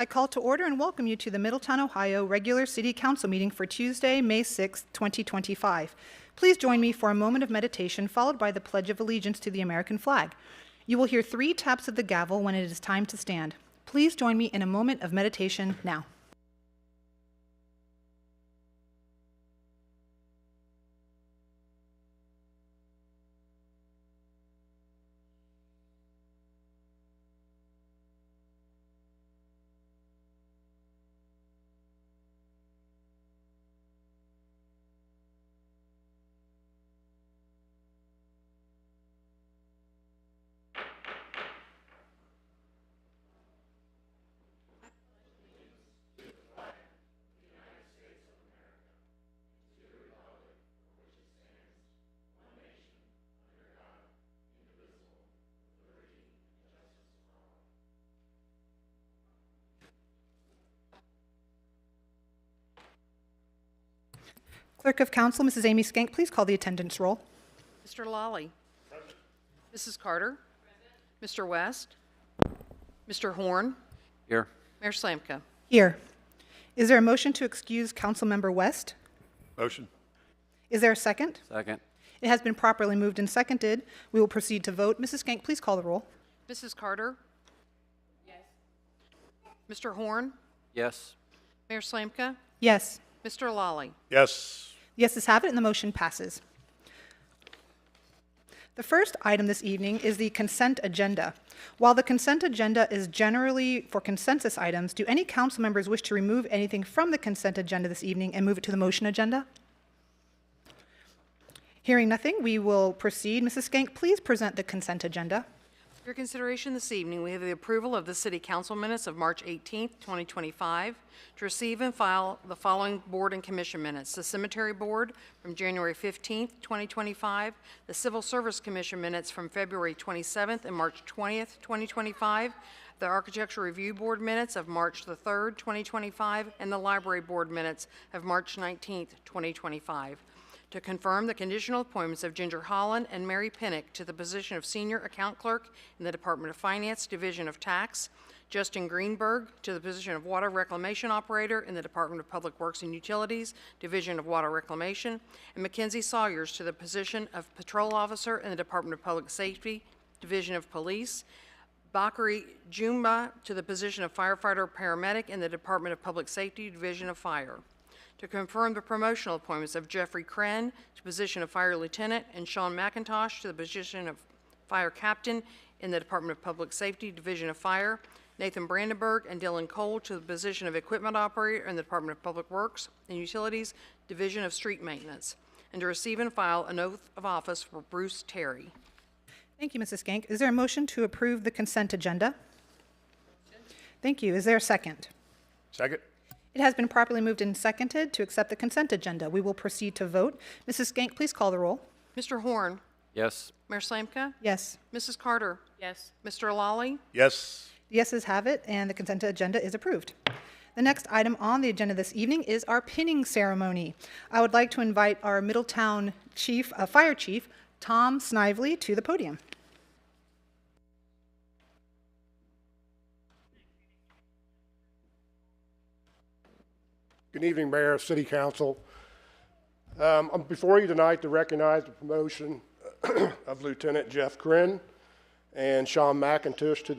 I call to order and welcome you to the Middletown, Ohio regular City Council meeting for Tuesday, May 6, 2025. Please join me for a moment of meditation followed by the Pledge of Allegiance to the American flag. You will hear 3 taps of the gavel when it is time to stand. Please join me in a moment of meditation now. Clerk of Council, Mrs. Amy Skank, please call the attendance roll. Mr. Lawley. Present. Mrs. Carter. Present. Mr. West. Mr. Horn. Here. Mayor Slamka. Here. Is there a motion to excuse Councilmember West? Motion. Is there a second? Second. It has been properly moved and seconded. We will proceed to vote. Mrs. Skank, please call the roll. Mrs. Carter. Yes. Mr. Horn. Yes. Mayor Slamka. Yes. Mr. Lawley. Yes. Yeses have it, and the motion passes. The first item this evening is the consent agenda. While the consent agenda is generally for consensus items, do any council members wish to remove anything from the consent agenda this evening and move it to the motion agenda? Hearing nothing, we will proceed. Mrs. Skank, please present the consent agenda. For your consideration this evening, we have the approval of the City Council minutes of March 18th, 2025, to receive and file the following board and commission minutes. The Cemetery Board from January 15th, 2025, the Civil Service Commission minutes from February 27th and March 20th, 2025, the Architecture Review Board minutes of March the 3rd, 2025, and the Library Board minutes of March 19th, 2025. To confirm the conditional appointments of Ginger Holland and Mary Pinnock to the position of Senior Account Clerk in the Department of Finance, Division of Tax, Justin Greenberg to the position of Water Reclamation Operator in the Department of Public Works and Utilities, Division of Water Reclamation, and Mackenzie Sawyers to the position of Patrol Officer in the Department of Public Safety, Division of Police, Bakari Jumba to the position of Firefighter Paramedic in the Department of Public Safety, Division of Fire. To confirm the promotional appointments of Jeffrey Kren to position of Fire Lieutenant and Sean McIntosh to the position of Fire Captain in the Department of Public Safety, Division of Fire, Nathan Brandenburg and Dylan Cole to the position of Equipment Operator in the Department of Public Works and Utilities, Division of Street Maintenance, and to receive and file an oath of office for Bruce Terry. Thank you, Mrs. Skank. Is there a motion to approve the consent agenda? Thank you. Is there a second? Second. It has been properly moved and seconded to accept the consent agenda. We will proceed to vote. Mrs. Skank, please call the roll. Mr. Horn. Yes. Mayor Slamka. Yes. Mrs. Carter. Yes. Mr. Lawley. Yes. The yeses have it, and the consent agenda is approved. The next item on the agenda this evening is our pinning ceremony. I would like to invite our Middletown Fire Chief, Tom Snively, to the podium. Good evening, Mayor, City Council. I'm before you tonight to recognize the promotion of Lieutenant Jeff Kren and Sean McIntosh to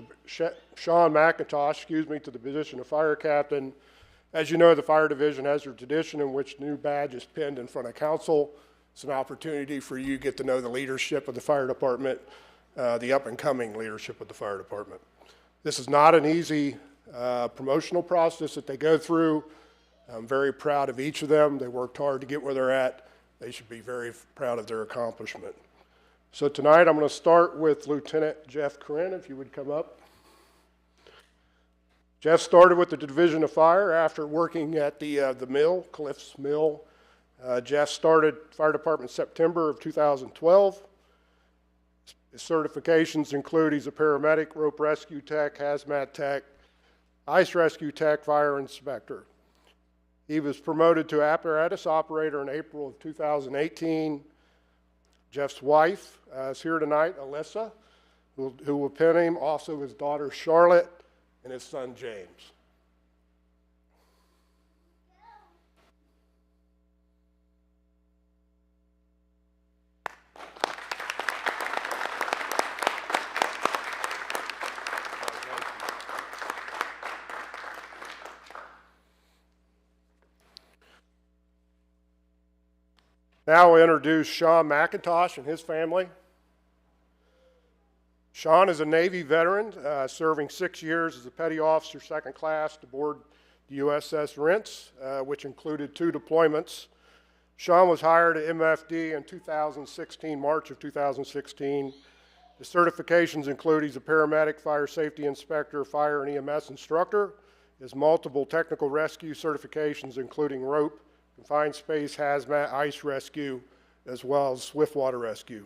the position of Fire Captain. As you know, the Fire Division has a tradition in which new badge is pinned in front of Council. It's an opportunity for you to get to know the leadership of the Fire Department, the up-and-coming leadership of the Fire Department. This is not an easy promotional process that they go through. I'm very proud of each of them. They worked hard to get where they're at. They should be very proud of their accomplishment. So tonight I'm going to start with Lieutenant Jeff Kren, if you would come up. Jeff started with the Division of Fire after working at the mill, Cliffs Mill. Jeff started Fire Department September of 2012. His certifications include he's a paramedic, rope rescue tech, hazmat tech, ice rescue tech, fire inspector. He was promoted to apparatus operator in April of 2018. Jeff's wife is here tonight, Alyssa, who will pin him, also his daughter Charlotte and his son James. Now we'll introduce Sean McIntosh and his family. Sean is a Navy veteran, serving 6 years as a petty officer, second class, aboard the USS Rents, which included 2 deployments. Sean was hired at MFD in 2016, March of 2016. His certifications include he's a paramedic, fire safety inspector, fire and EMS instructor. His multiple technical rescue certifications, including rope, confined space, hazmat, ice rescue, as well as swift water rescue.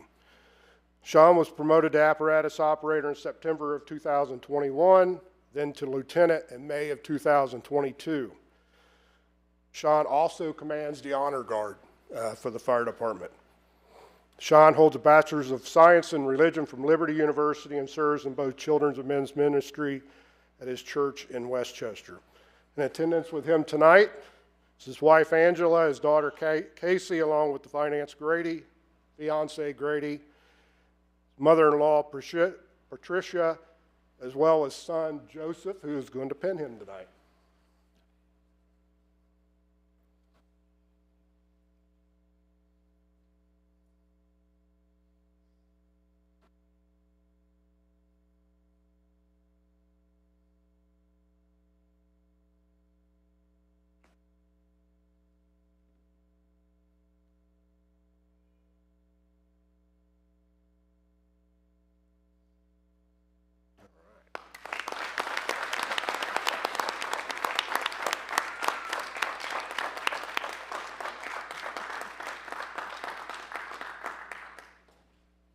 Sean was promoted to apparatus operator in September of 2021, then to lieutenant in May of 2022. Sean also commands the honor guard for the fire department. Sean holds a Bachelor's of Science in Religion from Liberty University and serves in both children's and men's ministry at his church in Westchester. In attendance with him tonight is his wife Angela, his daughter Casey, along with the finance Grady, fiance Grady, mother-in-law Patricia, as well as son Joseph, who is going to pin him tonight.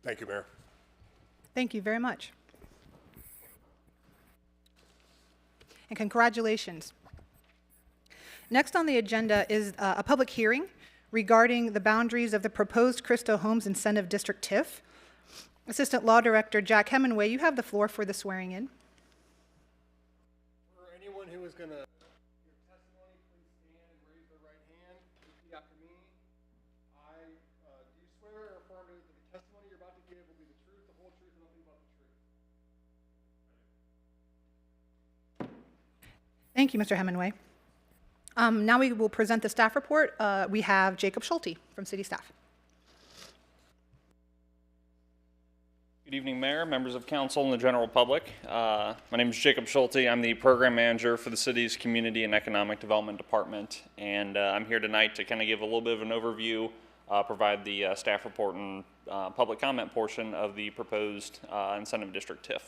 Thank you, Mayor. Thank you very much. And congratulations. Next on the agenda is a public hearing regarding the boundaries of the proposed Cristo Homes Incentive District TIF. Assistant Law Director Jack Hemingway, you have the floor for the swearing in. For anyone who is going to give testimony, please stand and raise their right hand. Repeat after me. I do swear or affirm that the testimony you're about to give will be the truth, the whole truth, and nothing but the truth. Thank you, Mr. Hemingway. Now we will present the staff report. We have Jacob Schulte from City Staff. Good evening, Mayor, members of council, and the general public. My name is Jacob Schulte. I'm the program manager for the city's Community and Economic Development Department, and I'm here tonight to kind of give a little bit of an overview, provide the staff report and public comment portion of the proposed Incentive District TIF.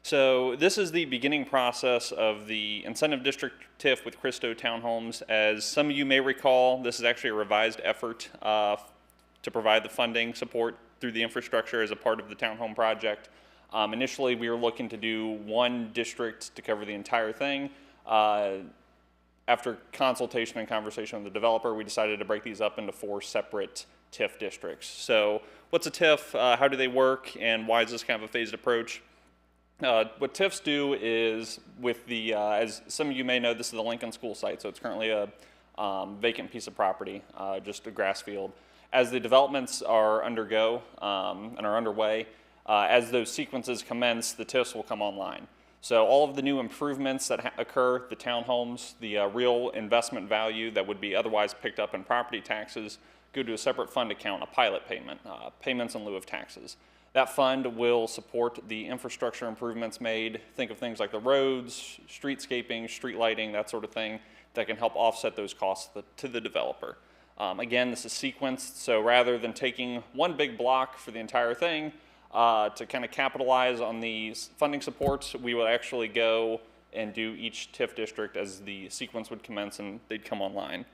So this is the beginning process of the Incentive District TIF with Cristo Townhomes. As some of you may recall, this is actually a revised effort to provide the funding support through the infrastructure as a part of the townhome project. Initially, we were looking to do one district to cover the entire thing. After consultation and conversation with the developer, we decided to break these up into 4 separate TIF districts. So what's a TIF, how do they work, and why is this kind of a phased approach? What TIFs do is, with the, as some of you may know, this is the Lincoln School site, so it's currently a vacant piece of property, just a grass field. As the developments are underway, as those sequences commence, the TIFs will come online. So all of the new improvements that occur, the townhomes, the real investment value that would be otherwise picked up in property taxes, go to a separate fund account, a pilot payment, payments in lieu of taxes. That fund will support the infrastructure improvements made. Think of things like the roads, streetscaping, street lighting, that sort of thing, that can help offset those costs to the developer. Again, this is sequenced, so rather than taking one big block for the entire thing to kind of capitalize on these funding supports, we will actually go and do each TIF district as the sequence would commence and they'd come online.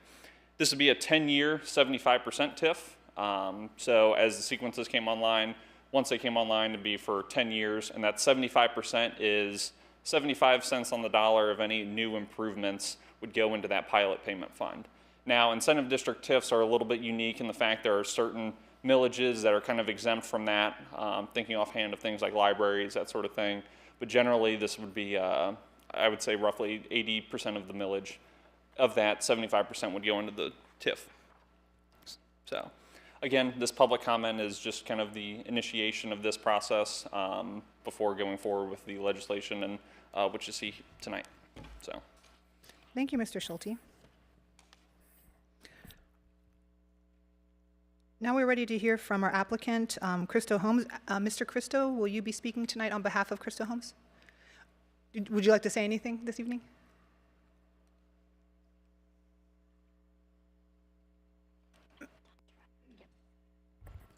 This would be a 10-year, 75% TIF. So as the sequences came online, once they came online, it'd be for 10 years, and that 75% is 75 cents on the dollar of any new improvements would go into that pilot payment fund. Now, incentive district TIFs are a little bit unique in the fact there are certain millages that are kind of exempt from that, thinking offhand of things like libraries, that sort of thing. But generally, this would be, I would say, roughly 80% of the millage. Of that, 75% would go into the TIF. So, again, this public comment is just kind of the initiation of this process before going forward with the legislation and which you see tonight. So, Thank you, Mr. Schulte. Now we're ready to hear from our applicant, Christo Holmes. Mr. Christo, will you be speaking tonight on behalf of Christo Holmes? Would you like to say anything this evening?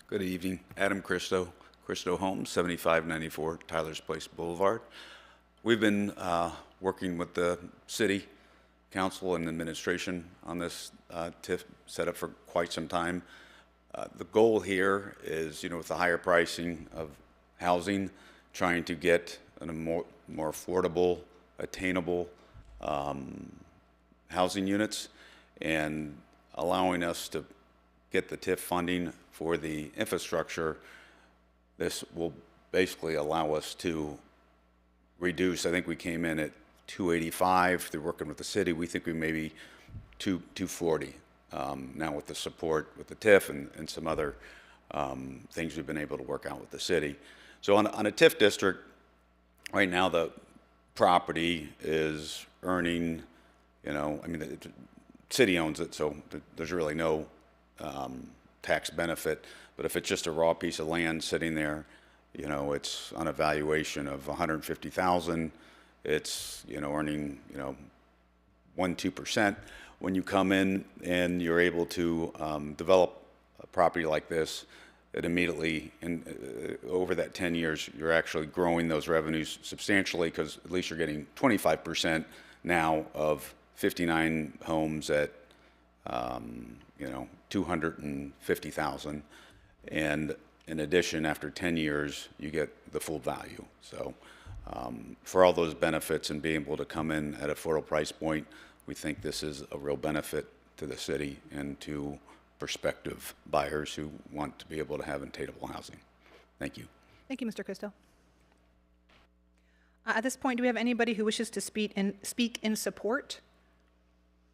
Good evening. Adam Christo, Christo Homes, 7594 Tyler's Place Boulevard. We've been working with the city council and administration on this TIF setup for quite some time. The goal here is, with the higher pricing of housing, trying to get a more affordable, attainable housing units, and allowing us to get the TIF funding for the infrastructure. This will basically allow us to reduce. I think we came in at 285 through working with the city. We think we may be 240 now with the support with the TIF and some other things we've been able to work out with the city. So on a TIF district, right now the property is earning, the city owns it, so there's really no tax benefit. But if it's just a raw piece of land sitting there, it's on a valuation of $150,000. It's earning 1-2%. When you come in and you're able to develop a property like this, it immediately, over that 10 years, you're actually growing those revenues substantially, because at least you're getting 25% now of 59 homes at $250,000, and in addition, after 10 years, you get the full value. So for all those benefits and being able to come in at a affordable price point, we think this is a real benefit to the city and to prospective buyers who want to be able to have attainable housing. Thank you. Thank you, Mr. Christo. At this point, do we have anybody who wishes to speak in support?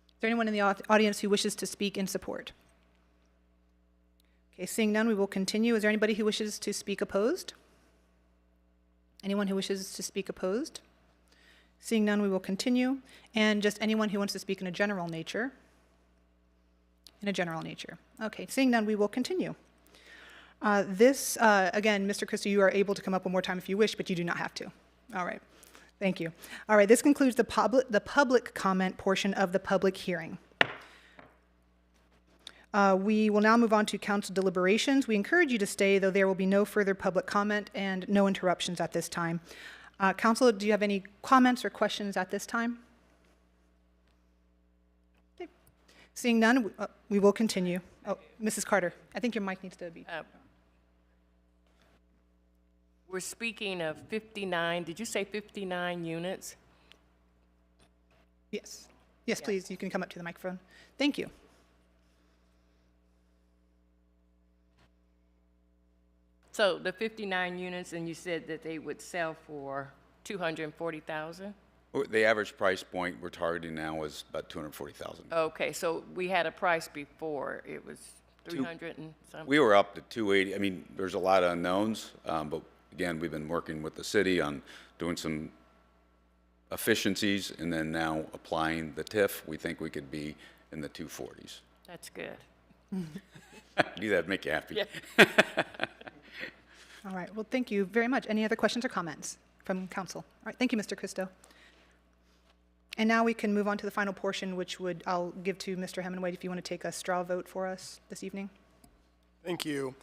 Is there anyone in the audience who wishes to speak in support? Okay, seeing none, we will continue. Is there anybody who wishes to speak opposed? Anyone who wishes to speak opposed? Seeing none, we will continue. And just anyone who wants to speak in a general nature? In a general nature. Okay, seeing none, we will continue. Again, Mr. Christie, you are able to come up one more time if you wish, but you do not have to. All right, thank you. All right, this concludes the public comment portion of the public hearing. We will now move on to council deliberations. We encourage you to stay, though there will be no further public comment and no interruptions at this time. Council, do you have any comments or questions at this time? Okay. Seeing none, we will continue. Oh, Mrs. Carter, I think your mic needs to be. We're speaking of 59, did you say 59 units? Yes. Yes, please, you can come up to the microphone. Thank you. So the 59 units, and you said that they would sell for $240,000? The average price point we're targeting now is about $240,000. Okay, so we had a price before, it was 300 and something? We were up to 280. I mean, there's a lot of unknowns, but again, we've been working with the city on doing some efficiencies, and then now applying the TIF. We think we could be in the 240s. That's good. Do that, make you happy. Yeah. All right, well, thank you very much. Any other questions or comments from council? All right, thank you, Mr. Christo. And now we can move on to the final portion, which I'll give to Mr. Hemingway if you want to take a straw vote for us this evening. Thank you.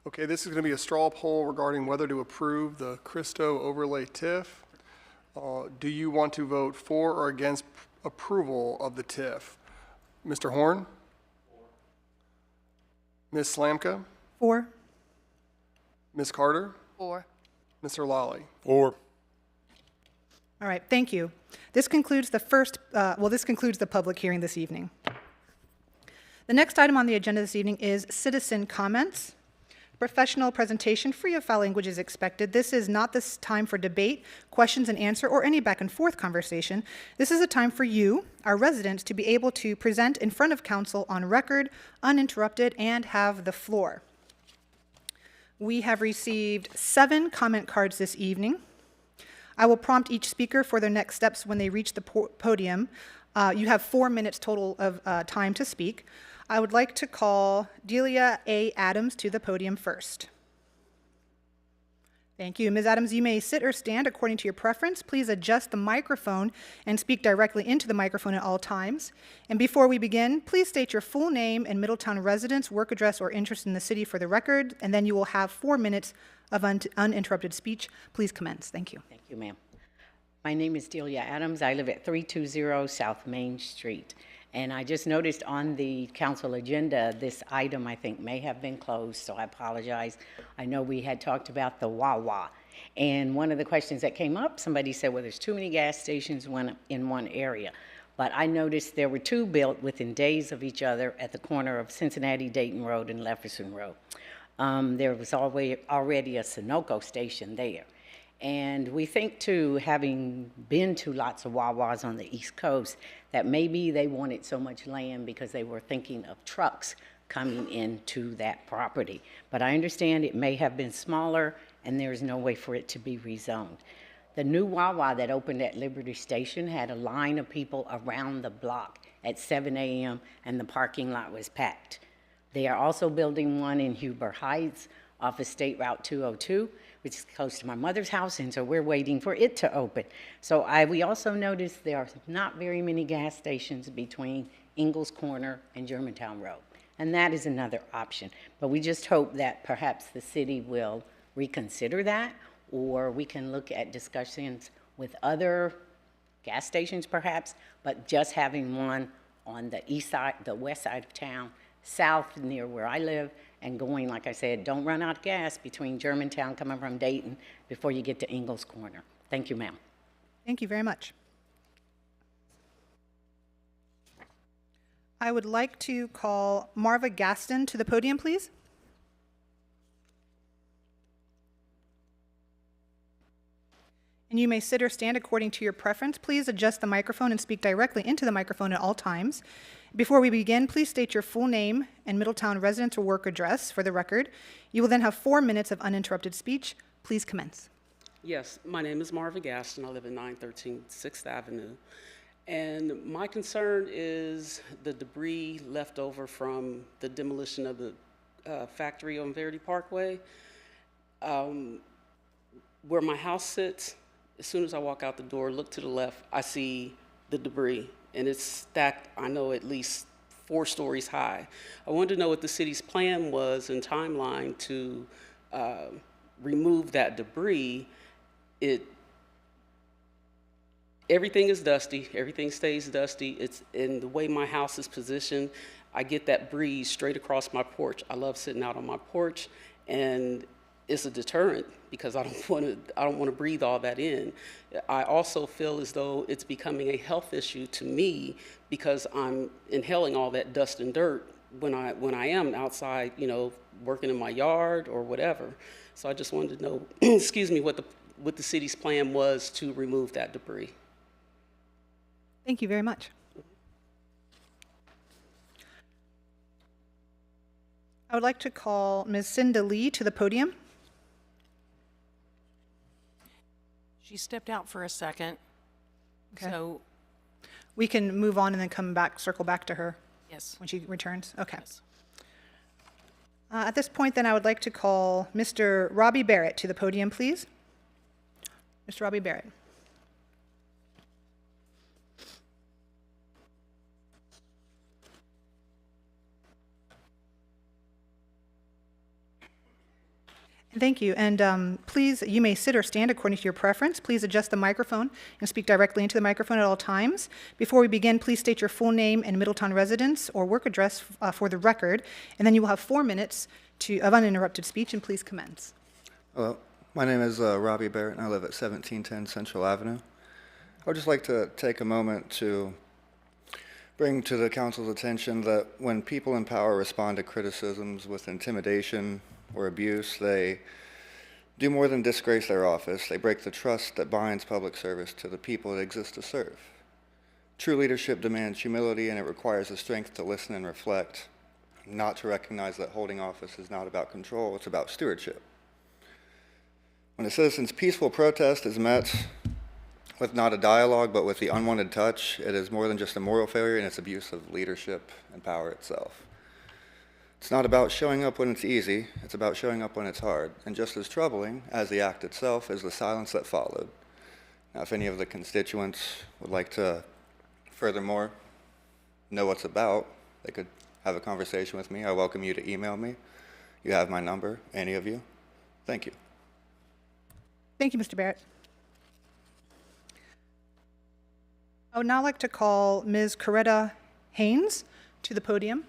Okay, this is going to be a straw poll regarding whether to approve the Christo overlay TIF. Do you want to vote for or against approval of the TIF? Mr. Horn? Ms. Slamka? 4. Ms. Carter? 4. Mr. Lally? 4. All right, thank you. This concludes this concludes the public hearing this evening. The next item on the agenda this evening is citizen comments. Professional presentation, free of foul language is expected. This is not this time for debate, questions and answer, or any back and forth conversation. This is a time for you, our residents, to be able to present in front of council on record, uninterrupted, and have the floor. We have received 7 comment cards this evening. I will prompt each speaker for their next steps when they reach the podium. You have 4 minutes total of time to speak. I would like to call Delia A. Adams to the podium first. Thank you. Ms. Adams, you may sit or stand according to your preference. Please adjust the microphone and speak directly into the microphone at all times. And before we begin, please state your full name and Middletown residence, work address, or interest in the city for the record, and then you will have 4 minutes of uninterrupted speech. Please commence. Thank you. Thank you, ma'am. My name is Delia Adams. I live at 320 South Main Street. And I just noticed on the council agenda, this item I think may have been closed, so I apologize. I know we had talked about the Wawa. And one of the questions that came up, somebody said, well, there's too many gas stations in one area. But I noticed there were 2 built within days of each other at the corner of Cincinnati Dayton Road and Lefferson Road. There was already a Sunoco station there. And we think, too, having been to lots of Wawas on the East Coast, that maybe they wanted so much land because they were thinking of trucks coming into that property. But I understand it may have been smaller, and there's no way for it to be rezoned. The new Wawa that opened at Liberty Station had a line of people around the block at 7 a.m., and the parking lot was packed. They are also building one in Huber Heights off of State Route 202, which is close to my mother's house, and so we're waiting for it to open. So we also noticed there are not very many gas stations between Ingalls Corner and Germantown Road, and that is another option. But we just hope that perhaps the city will reconsider that, or we can look at discussions with other gas stations perhaps, but just having one on the east side, the west side of town, south near where I live, and going, like I said, don't run out of gas between Germantown coming from Dayton before you get to Ingalls Corner. Thank you, ma'am. Thank you very much. I would like to call Marva Gaston to the podium, please. And you may sit or stand according to your preference. Please adjust the microphone and speak directly into the microphone at all times. Before we begin, please state your full name and Middletown residence or work address for the record. You will then have 4 minutes of uninterrupted speech. Please commence. Yes, my name is Marva Gaston. I live at 913 6th Avenue. And my concern is the debris left over from the demolition of the factory on Verity Parkway. Where my house sits, as soon as I walk out the door, look to the left, I see the debris. And it's stacked, I know, at least 4 stories high. I wanted to know what the city's plan was and timeline to remove that debris. Everything is dusty, everything stays dusty. It's in the way my house is positioned, I get that breeze straight across my porch. I love sitting out on my porch, and it's a deterrent because I don't want to breathe all that in. I also feel as though it's becoming a health issue to me because I'm inhaling all that dust and dirt when I am outside, you know, working in my yard or whatever. So I just wanted to know, excuse me, what the city's plan was to remove that debris. Thank you very much. I would like to call Ms. Cinda Lee to the podium. She stepped out for a second. Okay. So, We can move on and then come back, circle back to her yes. when she returns. Okay. Yes. At this point, then, I would like to call Mr. Robbie Barrett to the podium, please. Mr. Robbie Barrett. Thank you. And please, you may sit or stand according to your preference. Please adjust the microphone and speak directly into the microphone at all times. Before we begin, please state your full name and Middletown residence or work address for the record, and then you will have 4 minutes of uninterrupted speech, and please commence. Hello, my name is Robbie Barrett, and I live at 1710 Central Avenue. I would just like to take a moment to bring to the council's attention that when people in power respond to criticisms with intimidation or abuse, they do more than disgrace their office. They break the trust that binds public service to the people it exists to serve. True leadership demands humility, and it requires the strength to listen and reflect, not to recognize that holding office is not about control, it's about stewardship. When a citizen's peaceful protest is met with not a dialogue, but with the unwanted touch, it is more than just a moral failure, and it's abuse of leadership and power itself. It's not about showing up when it's easy, it's about showing up when it's hard. And just as troubling as the act itself is the silence that followed. Now, if any of the constituents would like to furthermore know what's about, they could have a conversation with me. I welcome you to email me. You have my number, any of you. Thank you. Thank you, Mr. Barrett. I would now like to call Ms. Coretta Haynes to the podium.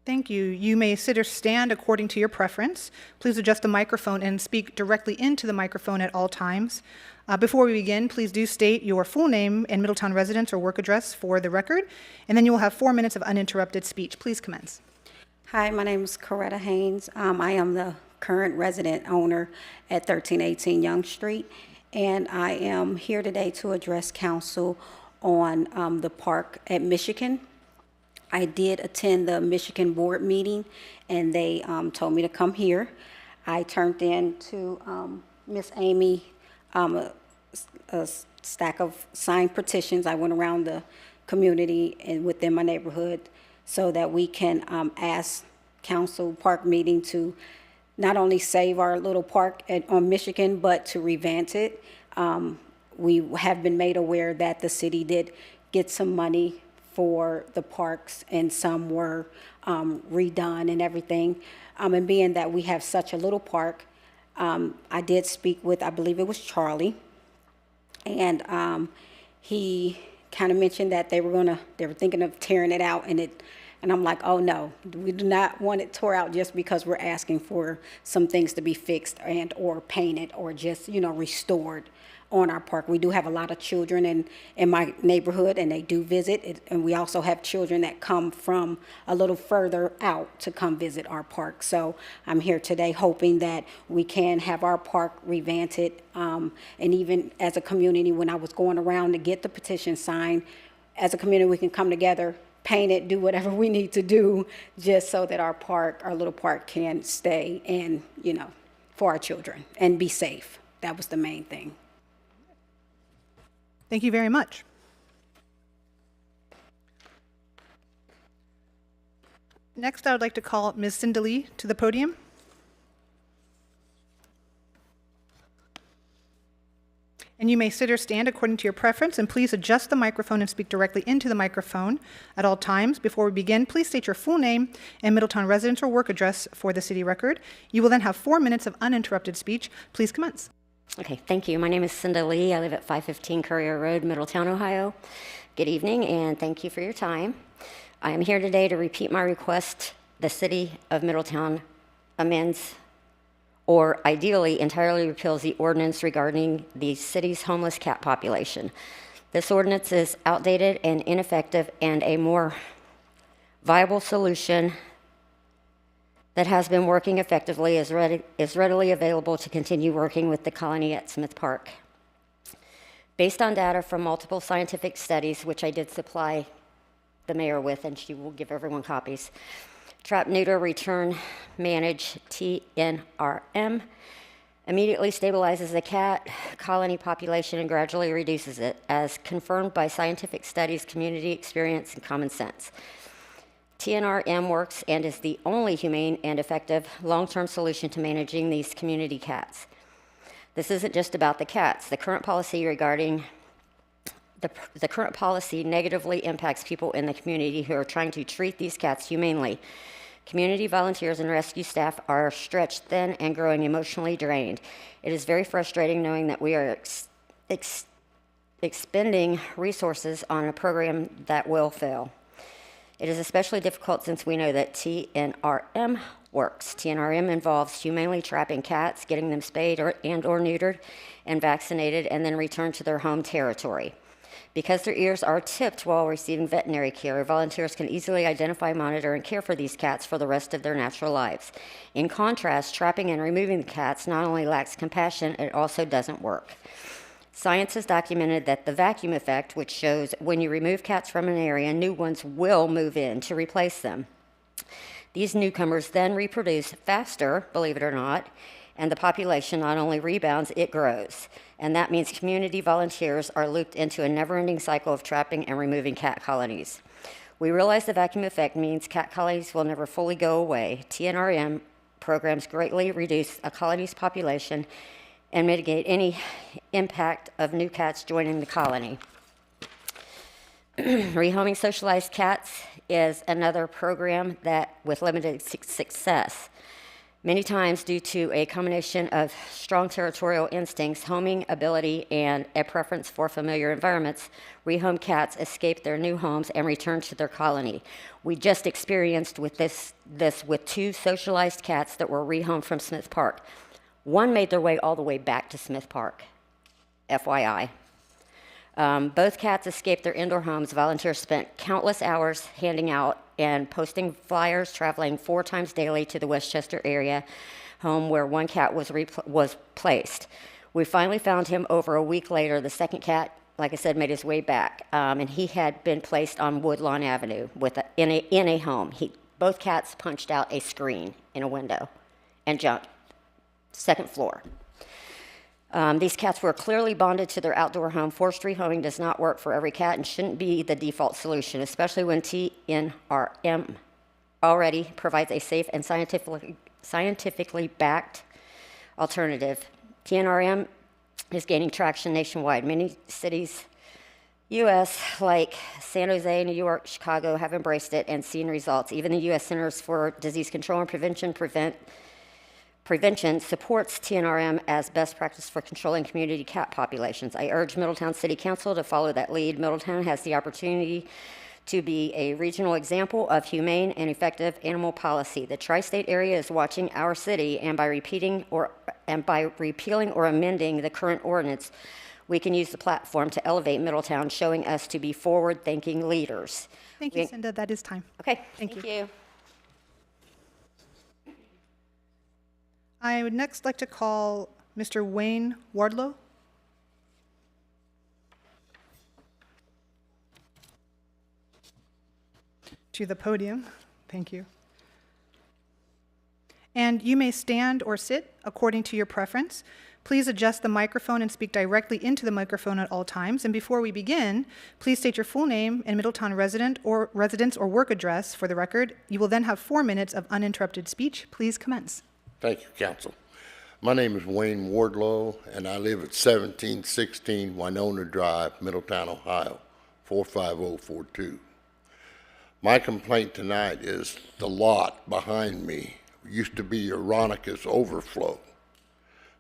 Thank you. You may sit or stand according to your preference. Please adjust the microphone and speak directly into the microphone at all times. Before we begin, please do state your full name and Middletown residence or work address for the record, and then you will have 4 minutes of uninterrupted speech. Please commence. Hi, my name is Coretta Haynes. I am the current resident owner at 1318 Young Street, and I am here today to address council on the park at Michigan. I did attend the Michigan board meeting, and they told me to come here. I turned in to Miss Amy a stack of signed petitions. I went around the community and within my neighborhood so that we can ask council park meeting to not only save our little park on Michigan, but to revamp it. We have been made aware that the city did get some money for the parks, and some were redone and everything. And being that we have such a little park, I did speak with, I believe it was Charlie, and he kind of mentioned that they were thinking of tearing it out, and I'm like, oh no, we do not want it tore out just because we're asking for some things to be fixed and or painted or just, restored on our park. We do have a lot of children in my neighborhood, and they do visit it, and we also have children that come from a little further out to come visit our park. So I'm here today hoping that we can have our park revamped, and even as a community, when I was going around to get the petition signed, as a community we can come together, paint it, do whatever we need to do just so that our little park can stay and, for our children and be safe. That was the main thing. Thank you very much. Next, I would like to call Ms. Cinda Lee to the podium. And you may sit or stand according to your preference, and please adjust the microphone and speak directly into the microphone at all times. Before we begin, please state your full name and Middletown residence or work address for the city record. You will then have 4 minutes of uninterrupted speech. Please commence. Okay, thank you. My name is Cinda Lee. I live at 515 Courier Road, Middletown, Ohio. Good evening, and thank you for your time. I am here today to repeat my request the City of Middletown amends or ideally entirely repeals the ordinance regarding the city's homeless cat population. This ordinance is outdated and ineffective, and a more viable solution that has been working effectively is readily available to continue working with the colony at Smith Park. Based on data from multiple scientific studies, which I did supply the mayor with, and she will give everyone copies, Trap, Neuter, Return, Manage, TNRM, immediately stabilizes the cat colony population and gradually reduces it, as confirmed by scientific studies, community experience, and common sense. TNRM works and is the only humane and effective long-term solution to managing these community cats. This isn't just about the cats. The current policy regarding the current policy negatively impacts people in the community who are trying to treat these cats humanely. Community volunteers and rescue staff are stretched thin and growing emotionally drained. It is very frustrating knowing that we are expending resources on a program that will fail. It is especially difficult since we know that TNRM works. TNRM involves humanely trapping cats, getting them spayed or neutered and vaccinated, and then returned to their home territory. Because their ears are tipped while receiving veterinary care, volunteers can easily identify, monitor, and care for these cats for the rest of their natural lives. In contrast, trapping and removing the cats not only lacks compassion, it also doesn't work. Science has documented that the vacuum effect, which shows when you remove cats from an area, new ones will move in to replace them. These newcomers then reproduce faster, believe it or not, and the population not only rebounds, it grows. And that means community volunteers are looped into a never-ending cycle of trapping and removing cat colonies. We realize the vacuum effect means cat colonies will never fully go away. TNRM programs greatly reduce a colony's population and mitigate any impact of new cats joining the colony. Rehoming socialized cats is another program that with limited success. Many times due to a combination of strong territorial instincts, homing ability, and a preference for familiar environments, rehomed cats escape their new homes and return to their colony. We just experienced with this with 2 socialized cats that were rehomed from Smith Park. One made their way all the way back to Smith Park, FYI. Both cats escaped their indoor homes. Volunteers spent countless hours handing out and posting flyers, traveling 4 times daily to the Westchester area home where one cat was placed. We finally found him over a week later. The second cat, like I said, made his way back, and he had been placed on Woodlawn Avenue in a home. Both cats punched out a screen in a window and jumped 2nd floor. These cats were clearly bonded to their outdoor home. Forced rehoming does not work for every cat and shouldn't be the default solution, especially when TNRM already provides a safe and scientifically backed alternative. TNRM is gaining traction nationwide. Many cities, U.S., like San Jose, New York, Chicago, have embraced it and seen results. Even the U.S. Centers for Disease Control and Prevention supports TNRM as best practice for controlling community cat populations. I urge Middletown City Council to follow that lead. Middletown has the opportunity to be a regional example of humane and effective animal policy. The tri-state area is watching our city, and by repealing or amending the current ordinance, we can use the platform to elevate Middletown, showing us to be forward-thinking leaders. Thank you, Cinda. That is time. Okay, Thank thank you. you. I would next like to call Mr. Wayne Wardlow. To the podium. Thank you. And you may stand or sit according to your preference. Please adjust the microphone and speak directly into the microphone at all times. And before we begin, please state your full name and Middletown residence or work address for the record. You will then have 4 minutes of uninterrupted speech. Please commence. Thank you, Council. My name is Wayne Wardlow, and I live at 1716 Winona Drive, Middletown, Ohio, 45042. My complaint tonight is the lot behind me used to be Ironica's overflow.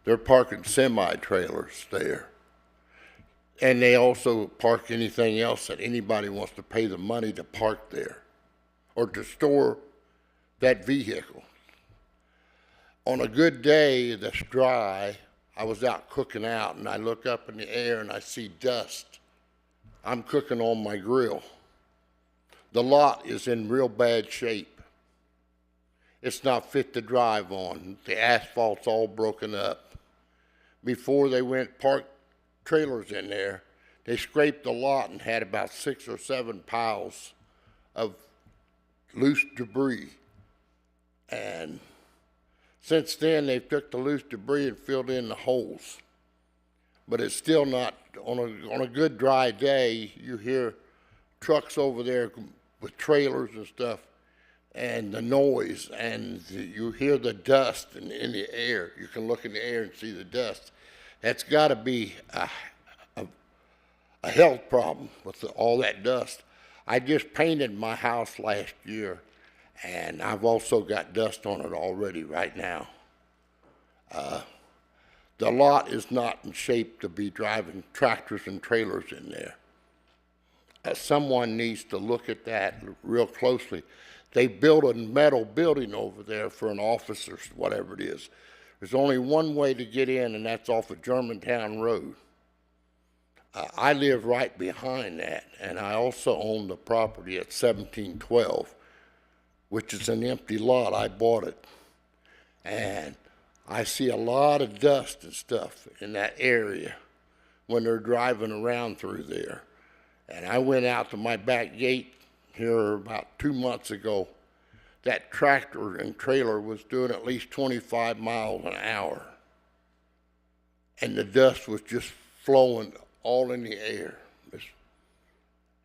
They're parking semi-trailers there. And they also park anything else that anybody wants to pay the money to park there or to store that vehicle. On a good day that's dry, I was out cooking out and I look up in the air and I see dust. I'm cooking on my grill. The lot is in real bad shape. It's not fit to drive on. The asphalt's all broken up. Before they went park trailers in there, they scraped the lot and had about 6 or 7 piles of loose debris. And since then, they've took the loose debris and filled in the holes. But it's still not, on a good dry day, you hear trucks over there with trailers and stuff, and the noise, and you hear the dust in the air. You can look in the air and see the dust. That's got to be a health problem with all that dust. I just painted my house last year, and I've also got dust on it already right now. The lot is not in shape to be driving tractors and trailers in there. Someone needs to look at that real closely. They built a metal building over there for an office or whatever it is. There's only one way to get in, and that's off of Germantown Road. I live right behind that, and I also own the property at 1712, which is an empty lot. I bought it. And I see a lot of dust and stuff in that area when they're driving around through there. And I went out to my back gate here about 2 months ago that tractor and trailer was doing at least 25 miles an hour. And the dust was just flowing all in the air.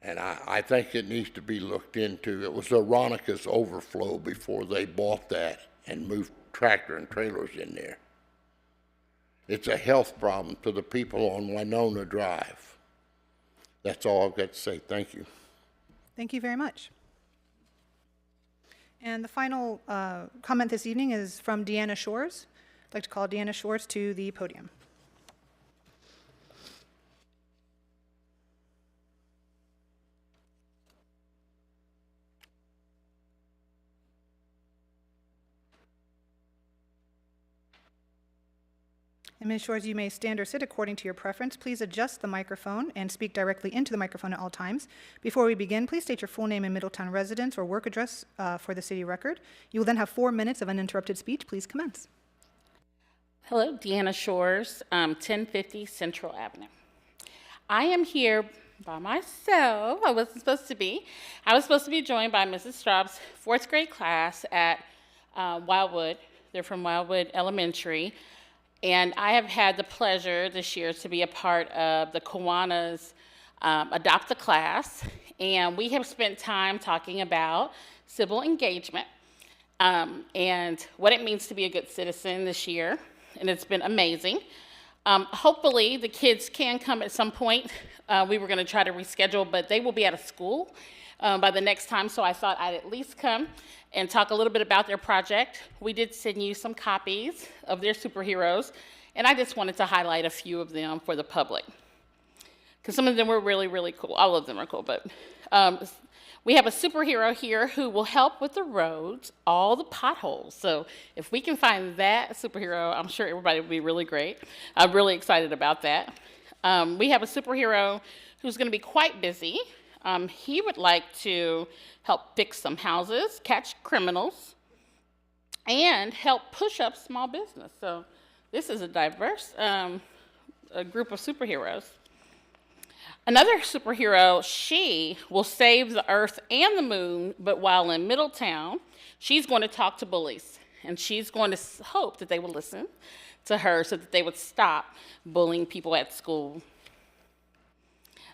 And I think it needs to be looked into. It was Veronica's overflow before they bought that and moved tractor and trailers in there. It's a health problem to the people on Winona Drive. That's all I've got to say. Thank you. Thank you very much. And the final comment this evening is from Deanna Shores. I'd like to call Deanna Shores to the podium. And Ms. Shores, you may stand or sit according to your preference. Please adjust the microphone and speak directly into the microphone at all times. Before we begin, please state your full name and Middletown residence or work address for the city record. You will then have 4 minutes of uninterrupted speech. Please commence. Hello, Deanna Shores, 1050 Central Avenue. I am here by myself. I wasn't supposed to be. I was supposed to be joined by Mrs. Straub's 4th grade class at Wildwood. They're from Wildwood Elementary. And I have had the pleasure this year to be a part of the Kiwanis Adopt a Class. And we have spent time talking about civil engagement and what it means to be a good citizen this year. And it's been amazing. Hopefully the kids can come at some point. We were going to try to reschedule, but they will be out of school by the next time. So I thought I'd at least come and talk a little bit about their project. We did send you some copies of their superheroes, and I just wanted to highlight a few of them for the public, because some of them were really, really cool. All of them are cool, but we have a superhero here who will help with the roads, all the potholes. So if we can find that superhero, I'm sure everybody will be really great. I'm really excited about that. We have a superhero who's going to be quite busy. He would like to help fix some houses, catch criminals, and help push up small business. So this is a diverse a group of superheroes. Another superhero, she will save the earth and the moon, but while in Middletown, she's going to talk to bullies, and she's going to hope that they will listen to her so that they would stop bullying people at school.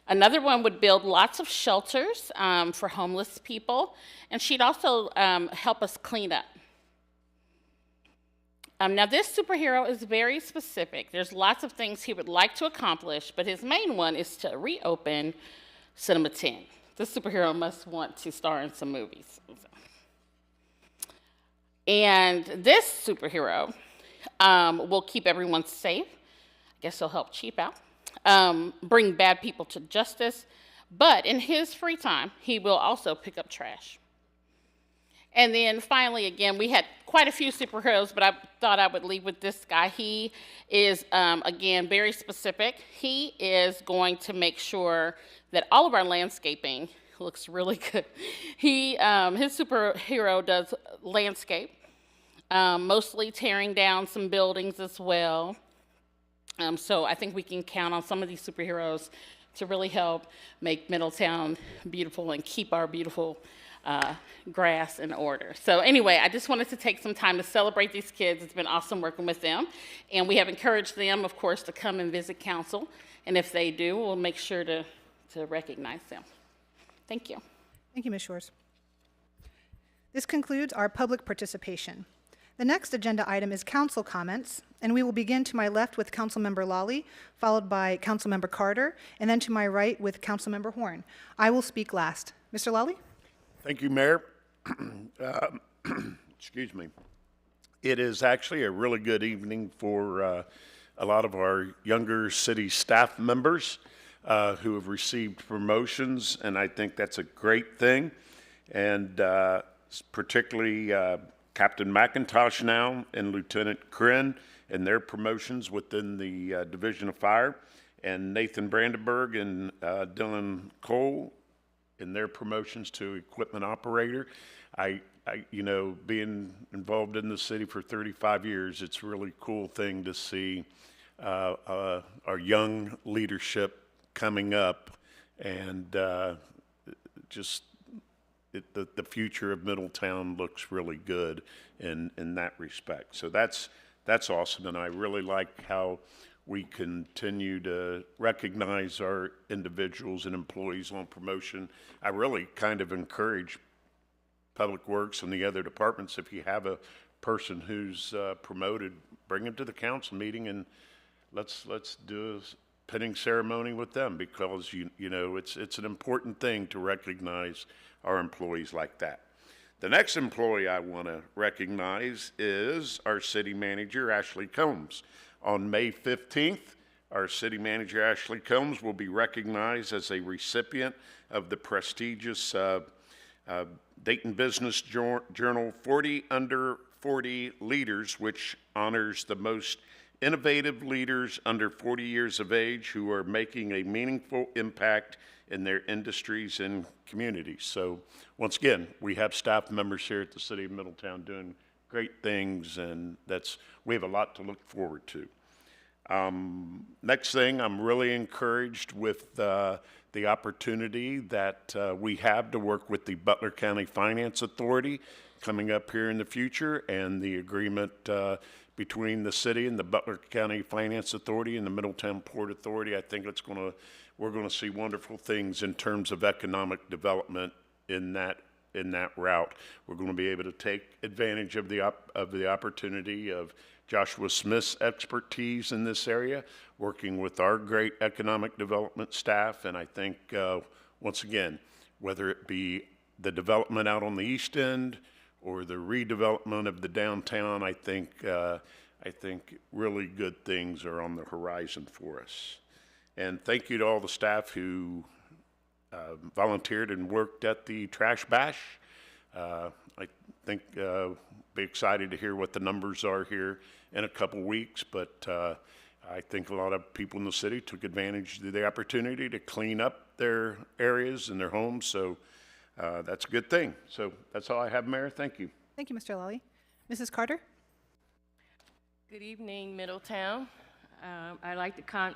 Another one would build lots of shelters for homeless people, and she'd also help us clean up. Now, this superhero is very specific. There's lots of things he would like to accomplish, but his main one is to reopen Cinema 10. This superhero must want to star in some movies. And this superhero will keep everyone safe. I guess he'll help cheap out. Bring bad people to justice, but in his free time, he will also pick up trash. And then finally, again, we had quite a few superheroes, but I thought I would leave with this guy. He is, again, very specific. He is going to make sure that all of our landscaping looks really good. His superhero does landscape, mostly tearing down some buildings as well. So I think we can count on some of these superheroes to really help make Middletown beautiful and keep our beautiful grass in order. So anyway, I just wanted to take some time to celebrate these kids. It's been awesome working with them. And we have encouraged them, of course, to come and visit council. And if they do, we'll make sure to recognize them. Thank you. Thank you, Ms. Shores. This concludes our public participation. The next agenda item is council comments, and we will begin to my left with Councilmember Lawley, followed by Councilmember Carter, and then to my right with Councilmember Horn. I will speak last. Mr. Lawley? Thank you, Mayor. Excuse me. It is actually a really good evening for a lot of our younger city staff members who have received promotions, and I think that's a great thing. And particularly Captain McIntosh now and Lieutenant Kren and their promotions within the Division of Fire, and Nathan Brandenburg and Dylan Cole in their promotions to equipment operator. You know, being involved in the city for 35 years, it's a really cool thing to see our young leadership coming up and just the future of Middletown looks really good in that respect. So that's awesome, and I really like how we continue to recognize our individuals and employees on promotion. I really kind of encourage Public Works and the other departments, if you have a person who's promoted, bring them to the council meeting and let's do a pinning ceremony with them, because you know it's an important thing to recognize our employees like that. The next employee I want to recognize is our city manager, Ashley Combs. On May 15th, our city manager, Ashley Combs, will be recognized as a recipient of the prestigious Dayton Business Journal 40 Under 40 Leaders, which honors the most innovative leaders under 40 years of age who are making a meaningful impact in their industries and communities. So once again, we have staff members here at the City of Middletown doing great things, and we have a lot to look forward to. Next thing, I'm really encouraged with the opportunity that we have to work with the Butler County Finance Authority coming up here in the future, and the agreement between the city and the Butler County Finance Authority and the Middletown Port Authority. I think we're going to see wonderful things in terms of economic development in that route. We're going to be able to take advantage of the opportunity of Joshua Smith's expertise in this area, working with our great economic development staff. And I think, once again, whether it be the development out on the east end or the redevelopment of the downtown, I think really good things are on the horizon for us. And thank you to all the staff who volunteered and worked at the Trash Bash. I think be excited to hear what the numbers are here in a couple weeks, but I think a lot of people in the city took advantage of the opportunity to clean up their areas and their homes, so that's a good thing. So that's all I have, Mayor. Thank you. Thank you, Mr. Lally. Mrs. Carter? Good evening, Middletown. I'd like to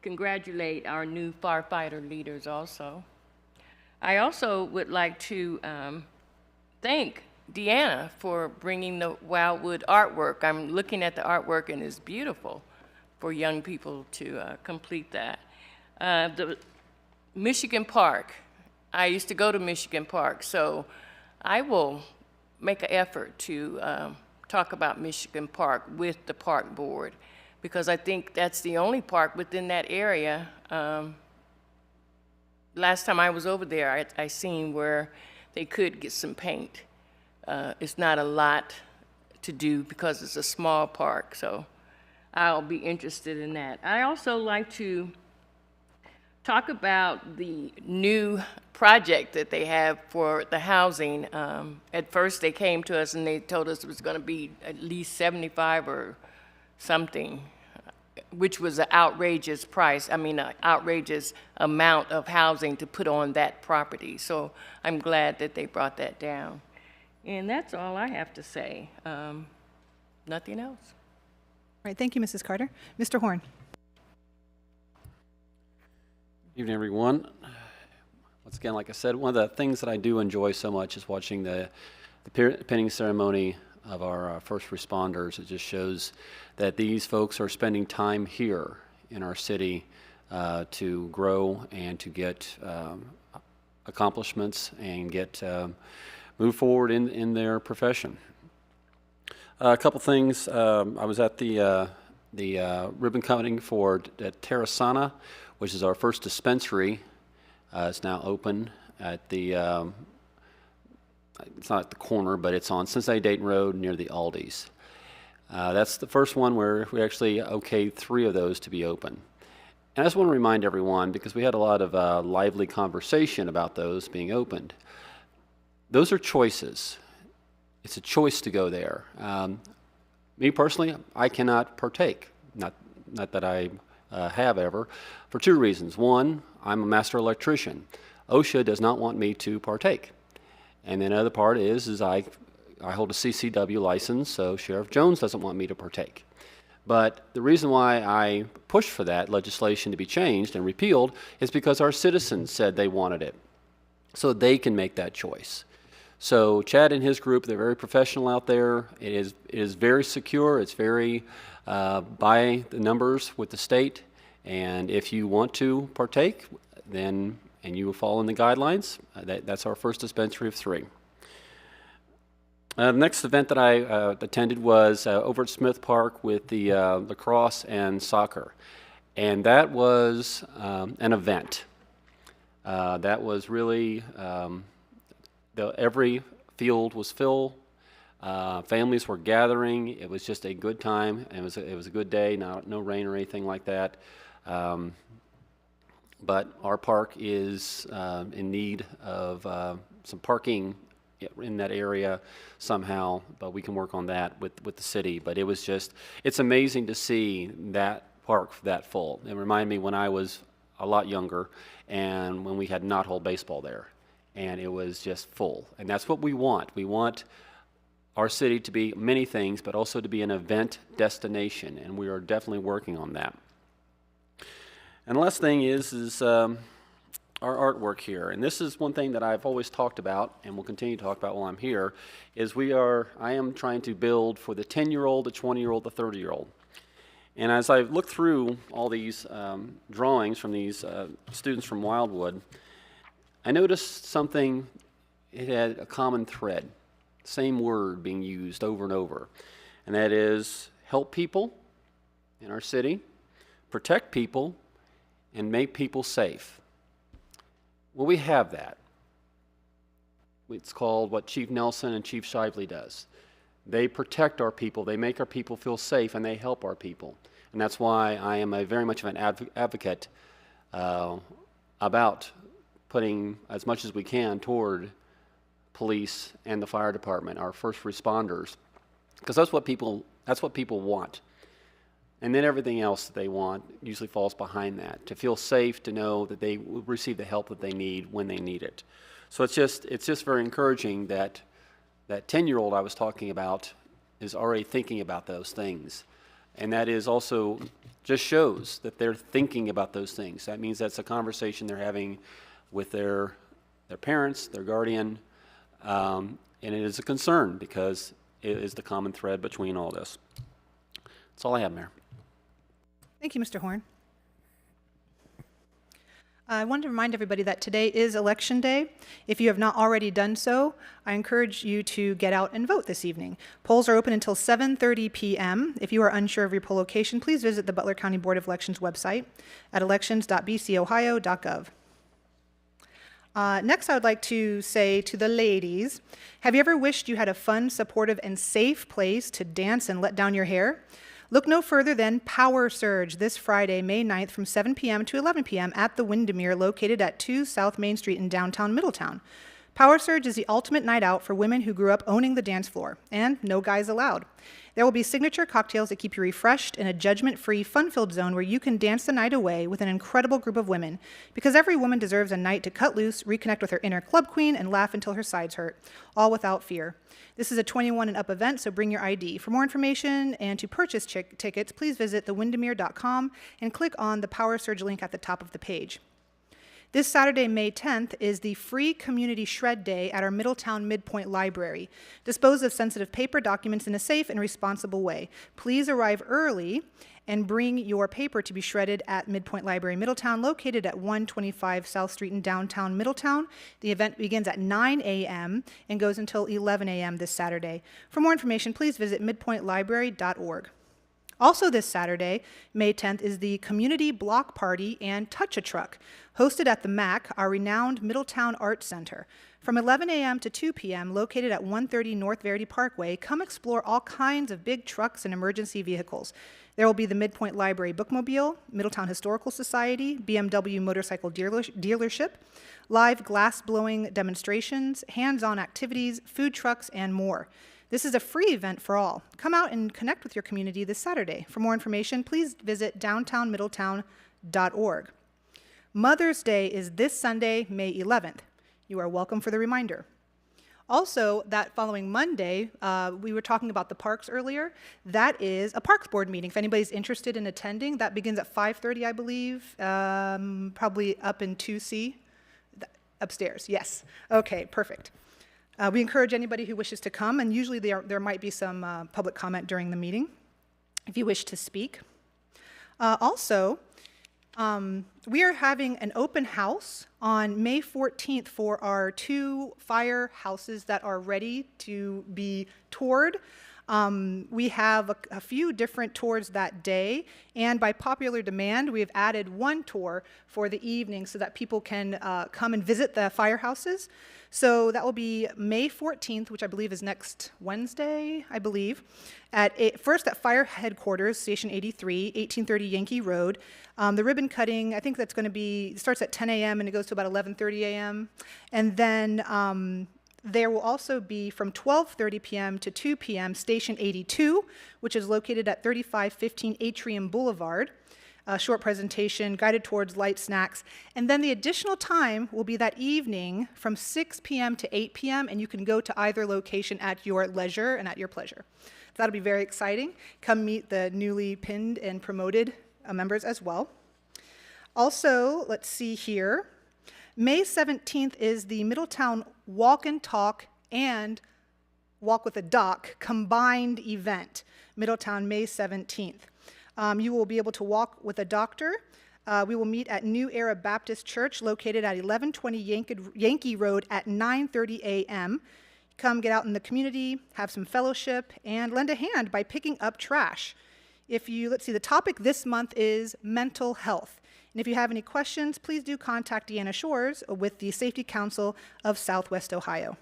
congratulate our new firefighter leaders also. I also would like to thank Deanna for bringing the Wildwood artwork. I'm looking at the artwork and it's beautiful for young people to complete that. The Michigan Park, I used to go to Michigan Park, so I will make an effort to talk about Michigan Park with the park board, because I think that's the only park within that area. Last time I was over there, I seen where they could get some paint. It's not a lot to do because it's a small park, so I'll be interested in that. I also like to talk about the new project that they have for the housing. At first they came to us and they told us it was going to be at least 75 or something, which was an outrageous price. I mean, an outrageous amount of housing to put on that property. So I'm glad that they brought that down. And that's all I have to say. Nothing else. All right, thank you, Mrs. Carter. Mr. Horn. Good evening, everyone. Once again, like I said, one of the things that I do enjoy so much is watching the pinning ceremony of our first responders. It just shows that these folks are spending time here in our city to grow and to get accomplishments and get move forward in their profession. A couple things. I was at the ribbon cutting for Terrasana, which is our first dispensary. It's now open at the, it's not at the corner, but it's on Cincinnati Dayton Road near the Aldi's. That's the first one where we actually okayed 3 of those to be open. And I just want to remind everyone, because we had a lot of lively conversation about those being opened. Those are choices. It's a choice to go there. Me personally, I cannot partake. Not that I have ever, for 2 reasons. One, I'm a master electrician. OSHA does not want me to partake. And then the other part is I hold a CCW license, so Sheriff Jones doesn't want me to partake. But the reason why I pushed for that legislation to be changed and repealed is because our citizens said they wanted it, so they can make that choice. So Chad and his group, they're very professional out there. It is very secure. It's very by the numbers with the state. And if you want to partake, then, and you fall in the guidelines, that's our first dispensary of 3. The next event that I attended was over at Smith Park with the lacrosse and soccer. And that was an event. That was really, every field was full. Families were gathering. It was just a good time. It was a good day, no rain or anything like that. But our park is in need of some parking in that area somehow, but we can work on that with the city. But it was just, it's amazing to see that park that full. It reminded me when I was a lot younger and when we had knot-hole baseball there, and it was just full. And that's what we want. We want our city to be many things, but also to be an event destination, and we are definitely working on that. And the last thing is our artwork here. And this is one thing that I've always talked about and will continue to talk about while I'm here, is I am trying to build for the 10-year-old, the 20-year-old, the 30-year-old. And as I look through all these drawings from these students from Wildwood, I noticed something. It had a common thread, same word being used over and over, and that is help people in our city, protect people, and make people safe. Well, we have that. It's called what Chief Nelson and Chief Shively does. They protect our people, they make our people feel safe, and they help our people. And that's why I am very much of an advocate about putting as much as we can toward police and the fire department, our first responders, because that's what people want. And then everything else that they want usually falls behind that, to feel safe, to know that they will receive the help that they need when they need it. So it's just very encouraging that that 10-year-old I was talking about is already thinking about those things. And that is also just shows that they're thinking about those things. That means that's a conversation they're having with their parents, their guardian, and it is a concern because it is the common thread between all this. That's all I have, Mayor. Thank you, Mr. Horn. I wanted to remind everybody that today is Election Day. If you have not already done so, I encourage you to get out and vote this evening. Polls are open until 7:30 p.m. If you are unsure of your poll location, please visit the Butler County Board of Elections website at elections.bcohio.gov. Next, I would like to say to the ladies, have you ever wished you had a fun, supportive, and safe place to dance and let down your hair? Look no further than Power Surge this Friday, May 9th from 7 p.m. to 11 p.m. at the Windermere, located at 2 South Main Street in downtown Middletown. Power Surge is the ultimate night out for women who grew up owning the dance floor, and no guys allowed. There will be signature cocktails that keep you refreshed in a judgment-free, fun-filled zone where you can dance the night away with an incredible group of women, because every woman deserves a night to cut loose, reconnect with her inner club queen, and laugh until her sides hurt, all without fear. This is a 21 and up event, so bring your ID. For more information and to purchase tickets, please visit thewindermere.com and click on the Power Surge link at the top of the page. This Saturday, May 10th, is the free Community Shred Day at our Middletown Midpoint Library. Dispose of sensitive paper documents in a safe and responsible way. Please arrive early and bring your paper to be shredded at Midpoint Library Middletown, located at 125 South Street in downtown Middletown. The event begins at 9 a.m. and goes until 11 a.m. this Saturday. For more information, please visit midpointlibrary.org. Also this Saturday, May 10th, is the Community Block Party and Touch-a-Truck, hosted at the MAC, our renowned Middletown Arts Center. From 11 a.m. to 2 p.m., located at 130 North Verity Parkway, come explore all kinds of big trucks and emergency vehicles. There will be the Midpoint Library Bookmobile, Middletown Historical Society, BMW Motorcycle Dealership, live glass-blowing demonstrations, hands-on activities, food trucks, and more. This is a free event for all. Come out and connect with your community this Saturday. For more information, please visit downtownmiddletown.org. Mother's Day is this Sunday, May 11th. You are welcome for the reminder. Also, that following Monday, we were talking about the parks earlier. That is a Parks Board meeting. If anybody's interested in attending, that begins at 5:30, I believe, probably up in 2C. Upstairs, yes. Okay, perfect. We encourage anybody who wishes to come, and usually there might be some public comment during the meeting if you wish to speak. Also, we are having an open house on May 14th for our 2 firehouses that are ready to be toured. We have a few different tours that day, and by popular demand, we have added 1 tour for the evening so that people can come and visit the firehouses. So that will be May 14th, which I believe is next Wednesday, I believe, first at Fire Headquarters, Station 83, 1830 Yankee Road. The ribbon cutting, I think that's going to be, starts at 10 a.m. and it goes to about 11:30 a.m. And then there will also be from 12:30 p.m. to 2 p.m. Station 82, which is located at 3515 Atrium Boulevard. A short presentation guided towards light snacks. And then the additional time will be that evening from 6 p.m. to 8 p.m. and you can go to either location at your leisure and at your pleasure. That'll be very exciting. Come meet the newly pinned and promoted members as well. Also, let's see here. May 17th is the Middletown Walk and Talk and Walk with a Doc combined event, Middletown, May 17th. You will be able to walk with a doctor. We will meet at New Era Baptist Church located at 1120 Yankee Road at 9:30 a.m. Come get out in the community, have some fellowship, and lend a hand by picking up trash. Let's see, the topic this month is mental health. And if you have any questions, please do contact Deanna Shores with the Safety Council of Southwest Ohio.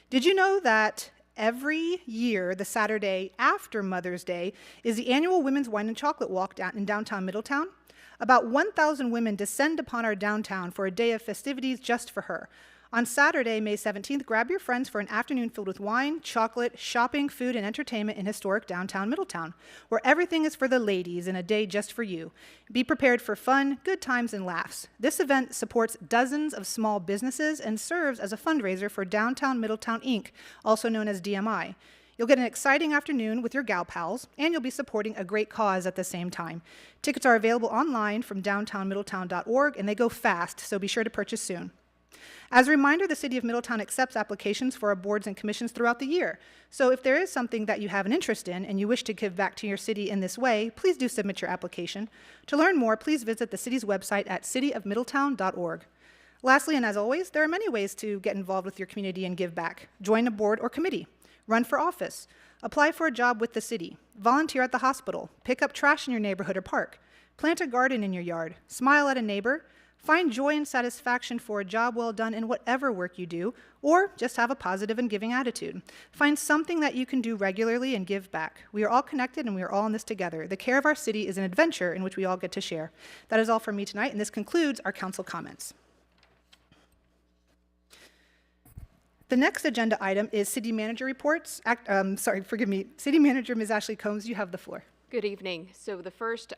Did you know that every year, the Saturday after Mother's Day, is the annual Women's Wine and Chocolate Walk in downtown Middletown? About 1,000 women descend upon our downtown for a day of festivities just for her. On Saturday, May 17th, grab your friends for an afternoon filled with wine, chocolate, shopping, food, and entertainment in historic downtown Middletown, where everything is for the ladies and a day just for you. Be prepared for fun, good times, and laughs. This event supports dozens of small businesses and serves as a fundraiser for Downtown Middletown, Inc., also known as DMI. You'll get an exciting afternoon with your gal pals, and you'll be supporting a great cause at the same time. Tickets are available online from downtownmiddletown.org, and they go fast, so be sure to purchase soon. As a reminder, the City of Middletown accepts applications for our boards and commissions throughout the year. So if there is something that you have an interest in and you wish to give back to your city in this way, please do submit your application. To learn more, please visit the city's website at cityofmiddletown.org. Lastly, and as always, there are many ways to get involved with your community and give back. Join a board or committee, run for office, apply for a job with the city, volunteer at the hospital, pick up trash in your neighborhood or park, plant a garden in your yard, smile at a neighbor, find joy and satisfaction for a job well done in whatever work you do, or just have a positive and giving attitude. Find something that you can do regularly and give back. We are all connected and we are all in this together. The care of our city is an adventure in which we all get to share. That is all from me tonight, and this concludes our council comments. The next agenda item is city manager reports. City manager Ms. Ashley Combs, you have the floor. Good evening. So the first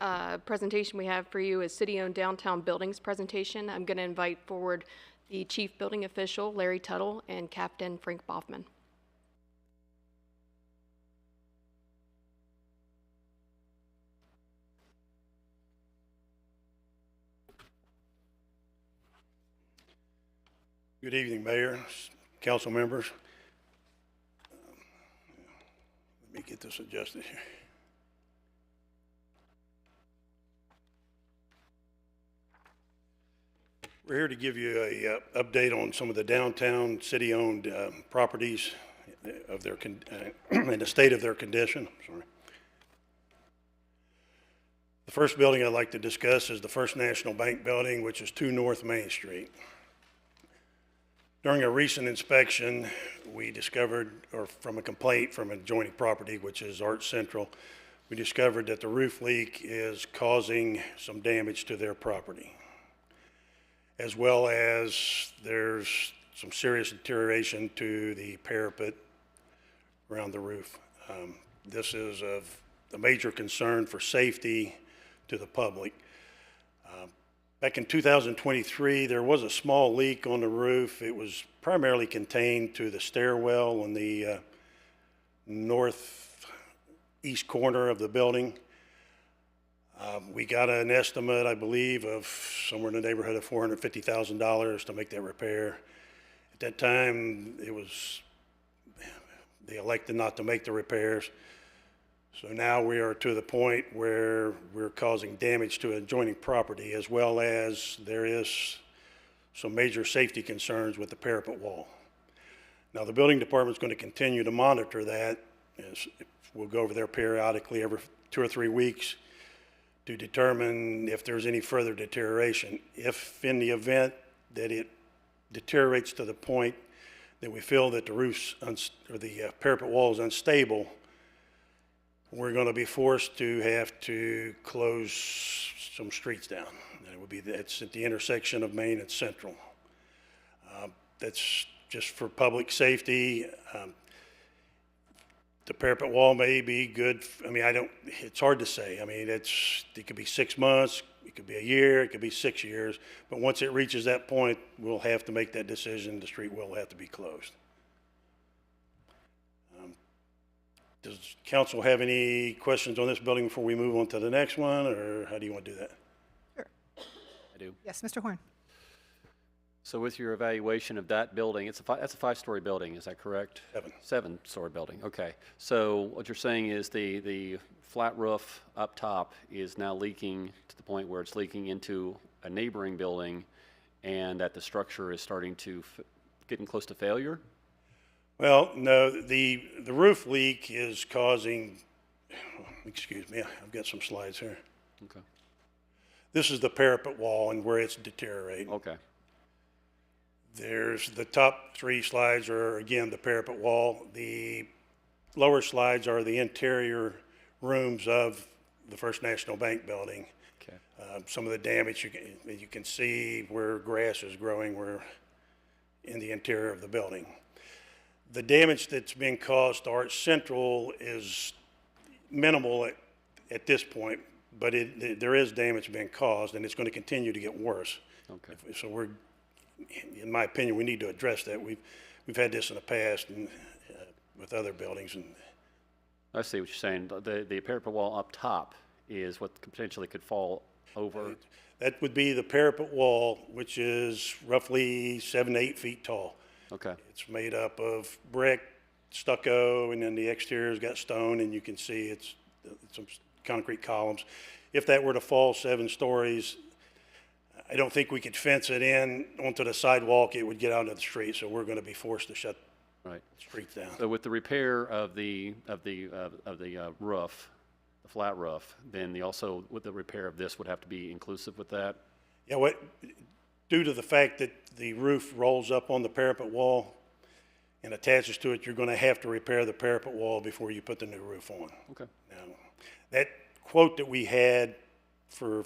presentation we have for you is city-owned downtown buildings presentation. I'm going to invite forward the Chief Building Official, Larry Tuttle, and Captain Frank Boffman. Good evening, Mayor, council members. Let me get this adjusted here. We're here to give you a update on some of the downtown city-owned properties of their and the state of their condition. Sorry. The first building I'd like to discuss is the First National Bank building, which is 2 North Main Street. During a recent inspection, we discovered, or from a complaint from an adjoining property, which is Art Central, we discovered that the roof leak is causing some damage to their property, as well as there's some serious deterioration to the parapet around the roof. This is of a major concern for safety to the public. Back in 2023, there was a small leak on the roof. It was primarily contained to the stairwell on the northeast corner of the building. We got an estimate, I believe, of somewhere in the neighborhood of $450,000 to make that repair. At that time, they elected not to make the repairs. So now we are to the point where we're causing damage to adjoining property, as well as there is some major safety concerns with the parapet wall. Now, the building department's going to continue to monitor that. We'll go over there periodically every 2 or 3 weeks to determine if there's any further deterioration. If in the event that it deteriorates to the point that we feel that the or the parapet wall is unstable, we're going to be forced to have to close some streets down. And it would be, that's at the intersection of Main and Central. That's just for public safety. The parapet wall may be good. I mean, it's hard to say. I mean, it could be 6 months, it could be a year, it could be 6 years. But once it reaches that point, we'll have to make that decision. The street will have to be closed. Does council have any questions on this building before we move on to the next one, or how do you want to do that? Sure. I do. Yes, Mr. Horn. So with your evaluation of that building, that's a 5-story building, is that correct? 7. 7-story building, okay. So what you're saying is the flat roof up top is now leaking to the point where it's leaking into a neighboring building, and that the structure is starting to getting close to failure? Well, no, the roof leak is causing, excuse me, I've got some slides here. Okay. This is the parapet wall and where it's deteriorating. Okay. There's the top 3 slides are, again, the parapet wall. The lower slides are the interior rooms of the First National Bank building. Okay. Some of the damage you can see where grass is growing in the interior of the building. The damage that's being caused to Arts Central is minimal at this point, but there is damage being caused, and it's going to continue to get worse. Okay. So in my opinion, we need to address that. We've had this in the past and with other buildings. And I see what you're saying. The parapet wall up top is what potentially could fall over. That would be the parapet wall, which is roughly 7 to 8 feet tall. Okay. It's made up of brick, stucco, and then the exterior's got stone, and you can see it's some concrete columns. If that were to fall 7 stories, I don't think we could fence it in onto the sidewalk. It would get out into the street, so we're going to be forced to shut streets down. So with the repair of the roof, the flat roof, then also with the repair of this would have to be inclusive with that? Yeah, due to the fact that the roof rolls up on the parapet wall and attaches to it, you're going to have to repair the parapet wall before you put the new roof on. Okay. Now, that quote that we had for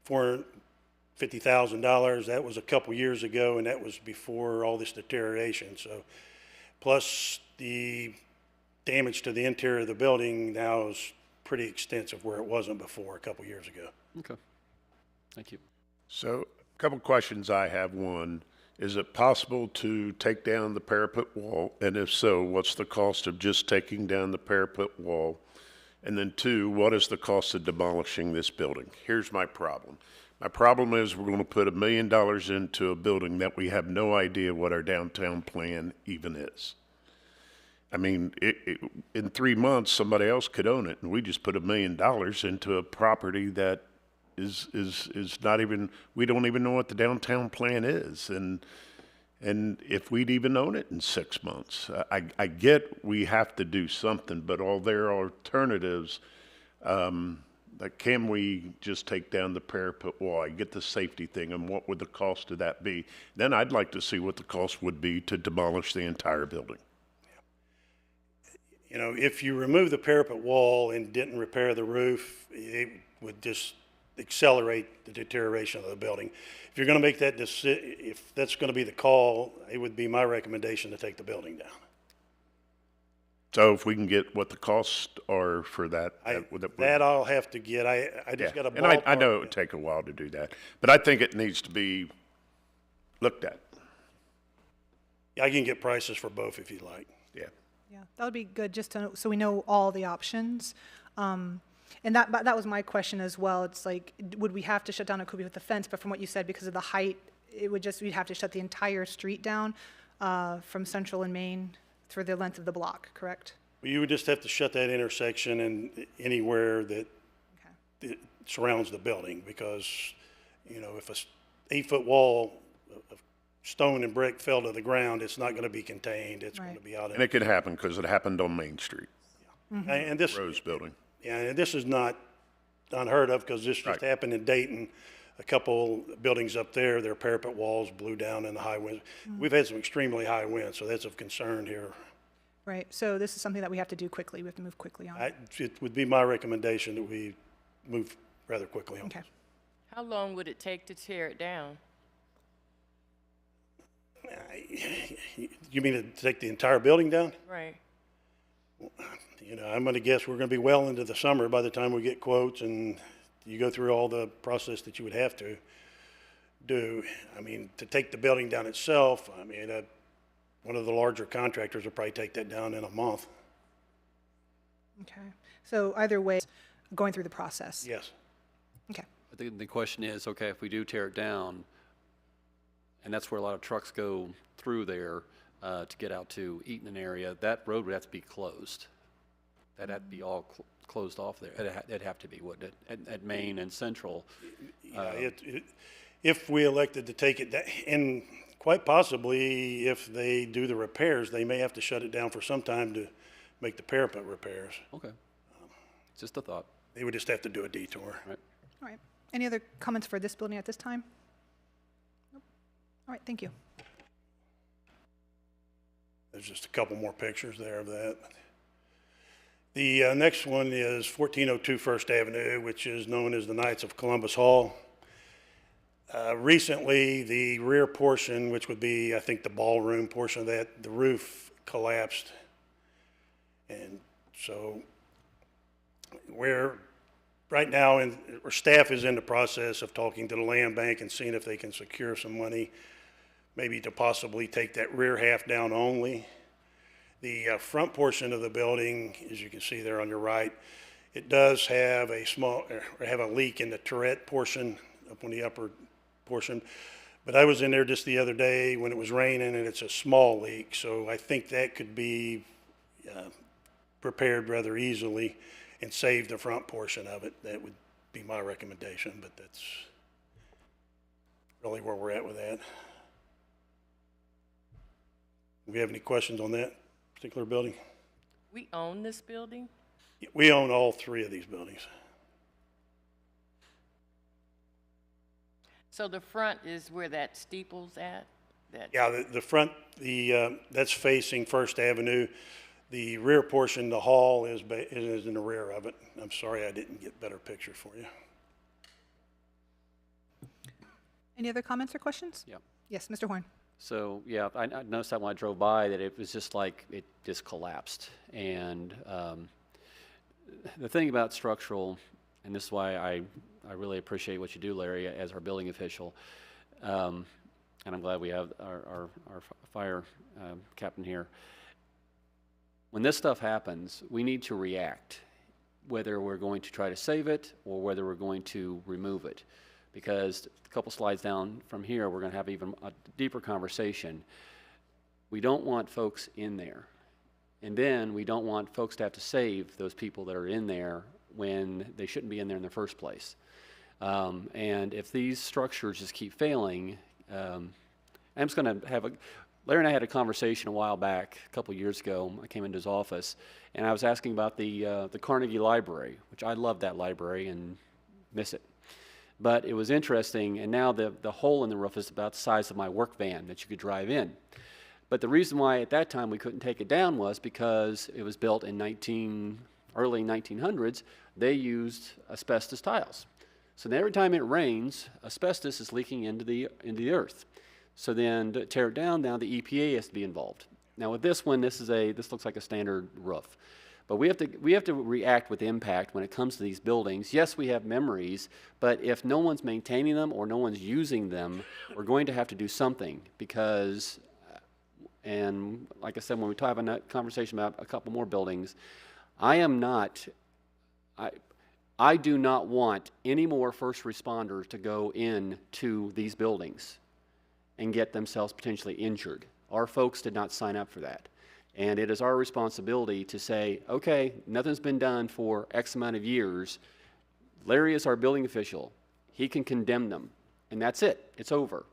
$450,000, that was a couple years ago, and that was before all this deterioration. So, plus the damage to the interior of the building now is pretty extensive where it wasn't before a couple years ago. Okay. Thank you. So, a couple questions I have. One, is it possible to take down the parapet wall? And if so, what's the cost of just taking down the parapet wall? And then 2, what is the cost of demolishing this building? Here's my problem. My problem is we're going to put $1 million into a building that we have no idea what our downtown plan even is. I mean, in 3 months, somebody else could own it, and we just put $1 million into a property that is not even, we don't even know what the downtown plan is, and if we'd even own it in 6 months. I get we have to do something, but all their alternatives, like, can we just take down the parapet wall? I get the safety thing, and what would the cost of that be? Then I'd like to see what the cost would be to demolish the entire building. You know, if you remove the parapet wall and didn't repair the roof, it would just accelerate the deterioration of the building. If you're going to make that decision, if that's going to be the call, it would be my recommendation to take the building down. So if we can get what the costs are for that, that I'll have to get. I just got a ballpark. And I know it would take a while to do that, but I think it needs to be looked at. I can get prices for both if you'd like. Yeah. Yeah, that would be good, just to, so we know all the options. And that was my question as well. It's like, would we have to shut down? It could be with the fence, but from what you said, because of the height, it would just, we'd have to shut the entire street down. from Central and Main through the length of the block, correct? You would just have to shut that intersection and anywhere that it surrounds the building, because, you know, if a 8-foot wall of stone and brick fell to the ground, it's not going to be contained. It's going to be out in. And it could happen because it happened on Main Street, And this, Rose Building. yeah, and this is not unheard of, because this just happened in Dayton. A couple buildings up there, their parapet walls blew down in the high winds. We've had some extremely high winds, so that's of concern here. Right, so this is something that we have to do quickly. We have to move quickly on. It would be my recommendation that we move rather quickly on. Okay. How long would it take to tear it down? You mean to take the entire building down? Right. You know, I'm going to guess we're going to be well into the summer by the time we get quotes and you go through all the process that you would have to do. I mean, to take the building down itself, I mean, one of the larger contractors will probably take that down in a month. Okay, so either way, going through the process. Yes. Okay. I think the question is, okay, if we do tear it down, and that's where a lot of trucks go through there to get out to Eaton area, that road would have to be closed. That had to be all closed off there. It'd have to be, wouldn't it, at Main and Central? If we elected to take it down, and quite possibly if they do the repairs, they may have to shut it down for some time to make the parapet repairs. Okay. Just a thought. They would just have to do a detour. Right. All right. Any other comments for this building at this time? Nope. All right, thank you. There's just a couple more pictures there of that. The next one is 1402 First Avenue, which is known as the Knights of Columbus Hall. Recently, the rear portion, which would be, I think, the ballroom portion of that, the roof collapsed. And so we're right now, our staff is in the process of talking to the land bank and seeing if they can secure some money, maybe to possibly take that rear half down only. The front portion of the building, as you can see there on your right, it does have a leak in the turret portion up on the upper portion. But I was in there just the other day when it was raining, and it's a small leak, so I think that could be repaired rather easily and save the front portion of it. That would be my recommendation, but that's really where we're at with that. Do we have any questions on that particular building? We own this building? We own all three of these buildings. So the front is where that steeple's at? Yeah, the front, that's facing First Avenue. The rear portion, the hall, is in the rear of it. I'm sorry I didn't get better pictures for you. Any other comments or questions? Yeah. Yes, Mr. Horn. So, yeah, I noticed that when I drove by that it was just like it just collapsed. And the thing about structural, and this is why I really appreciate what you do, Larry, as our building official, and I'm glad we have our fire captain here. When this stuff happens, we need to react, whether we're going to try to save it or whether we're going to remove it. Because a couple slides down from here, we're going to have even a deeper conversation. We don't want folks in there. And then we don't want folks to have to save those people that are in there when they shouldn't be in there in the first place. And if these structures just keep failing, I'm just going to have Larry and I had a conversation a while back, a couple years ago. I came into his office, and I was asking about the Carnegie Library, which I love that library and miss it. But it was interesting, and now the hole in the roof is about the size of my work van that you could drive in. But the reason why at that time we couldn't take it down was because it was built in early 1900s. They used asbestos tiles. So every time it rains, asbestos is leaking into the earth. So then to tear it down, now the EPA has to be involved. Now with this one, this looks like a standard roof. But we have to react with impact when it comes to these buildings. Yes, we have memories, but if no one's maintaining them or no one's using them, we're going to have to do something because, and like I said, when we have a conversation about a couple more buildings, I do not want any more first responders to go into these buildings and get themselves potentially injured. Our folks did not sign up for that. And it is our responsibility to say, okay, nothing's been done for X amount of years. Larry is our building official. He can condemn them, and that's it. It's over.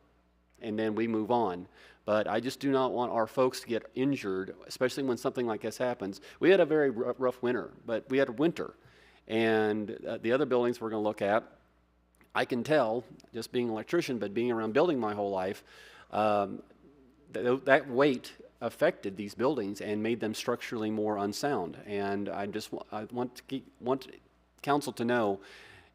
And then we move on. But I just do not want our folks to get injured, especially when something like this happens. We had a very rough winter, but we had a winter. And the other buildings we're going to look at, I can tell, just being an electrician, but being around building my whole life, that weight affected these buildings and made them structurally more unsound. And I want council to know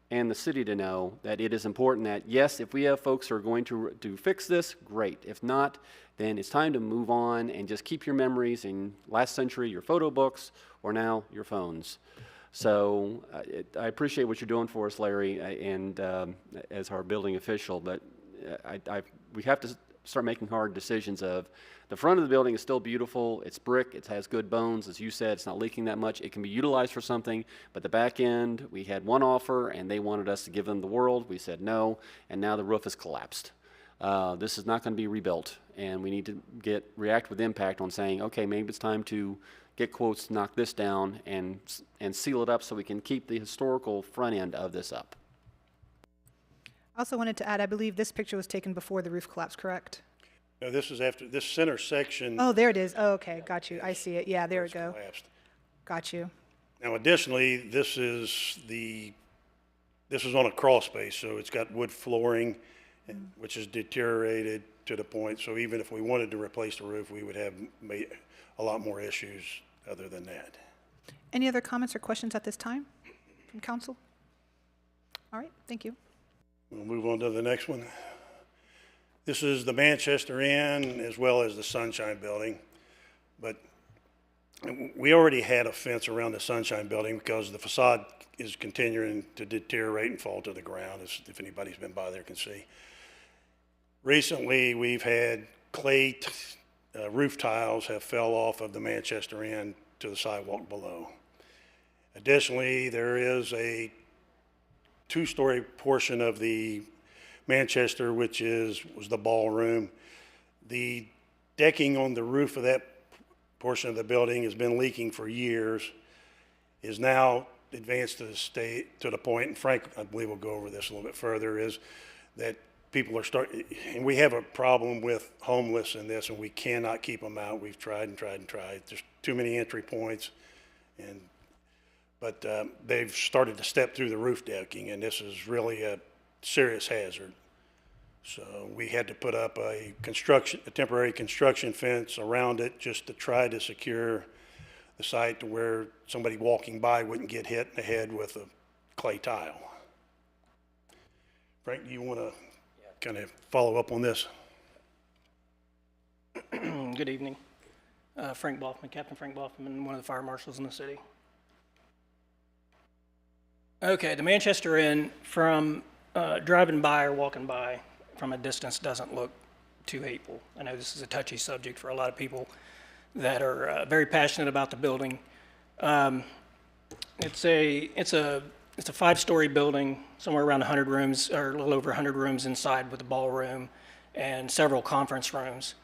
and the city to know that it is important that, yes, if we have folks who are going to fix this, great. If not, then it's time to move on and just keep your memories in last century, your photo books, or now your phones. So I appreciate what you're doing for us, Larry, and as our building official, but we have to start making hard decisions of the front of the building is still beautiful, it's brick, it has good bones, as you said, it's not leaking that much, it can be utilized for something, but the back end, we had one offer and they wanted us to give them the world, we said no, and now the roof has collapsed. This is not going to be rebuilt, and we need to react with impact on saying, okay, maybe it's time to get quotes to knock this down and seal it up so we can keep the historical front end of this up. I also wanted to add, I believe this picture was taken before the roof collapsed, correct? No, this is after, this center section. Oh, there it is. Oh, okay, got you. I see it. Yeah, there we go. Collapsed. Got you. Now, additionally, this is on a crawl space, so it's got wood flooring, which is deteriorated to the point, so even if we wanted to replace the roof, we would have a lot more issues other than that. Any other comments or questions at this time from council? All right, thank you. We'll move on to the next one. This is the Manchester Inn as well as the Sunshine Building, but we already had a fence around the Sunshine Building because the facade is continuing to deteriorate and fall to the ground, if anybody's been by there can see. Recently, we've had clay roof tiles have fell off of the Manchester Inn to the sidewalk below. Additionally, there is a two-story portion of the Manchester, which was the ballroom. The decking on the roof of that portion of the building has been leaking for years, is now advanced to the point, and Frank, I believe, will go over this a little bit further, is that people are and we have a problem with homeless in this, and we cannot keep them out. We've tried and tried and tried. There's too many entry points, but they've started to step through the roof decking, and this is really a serious hazard. So we had to put up a temporary construction fence around it just to try to secure the site to where somebody walking by wouldn't get hit in the head with a clay tile. Frank, do you want to kind of follow up on this? Good evening. Frank Boffman, Captain Frank Boffman, one of the fire marshals in the city. Okay, the Manchester Inn, from driving by or walking by from a distance, doesn't look too hateful. I know this is a touchy subject for a lot of people that are very passionate about the building. It's a 5-story building, somewhere around 100 rooms, or a little over 100 rooms inside, with a ballroom and several conference rooms.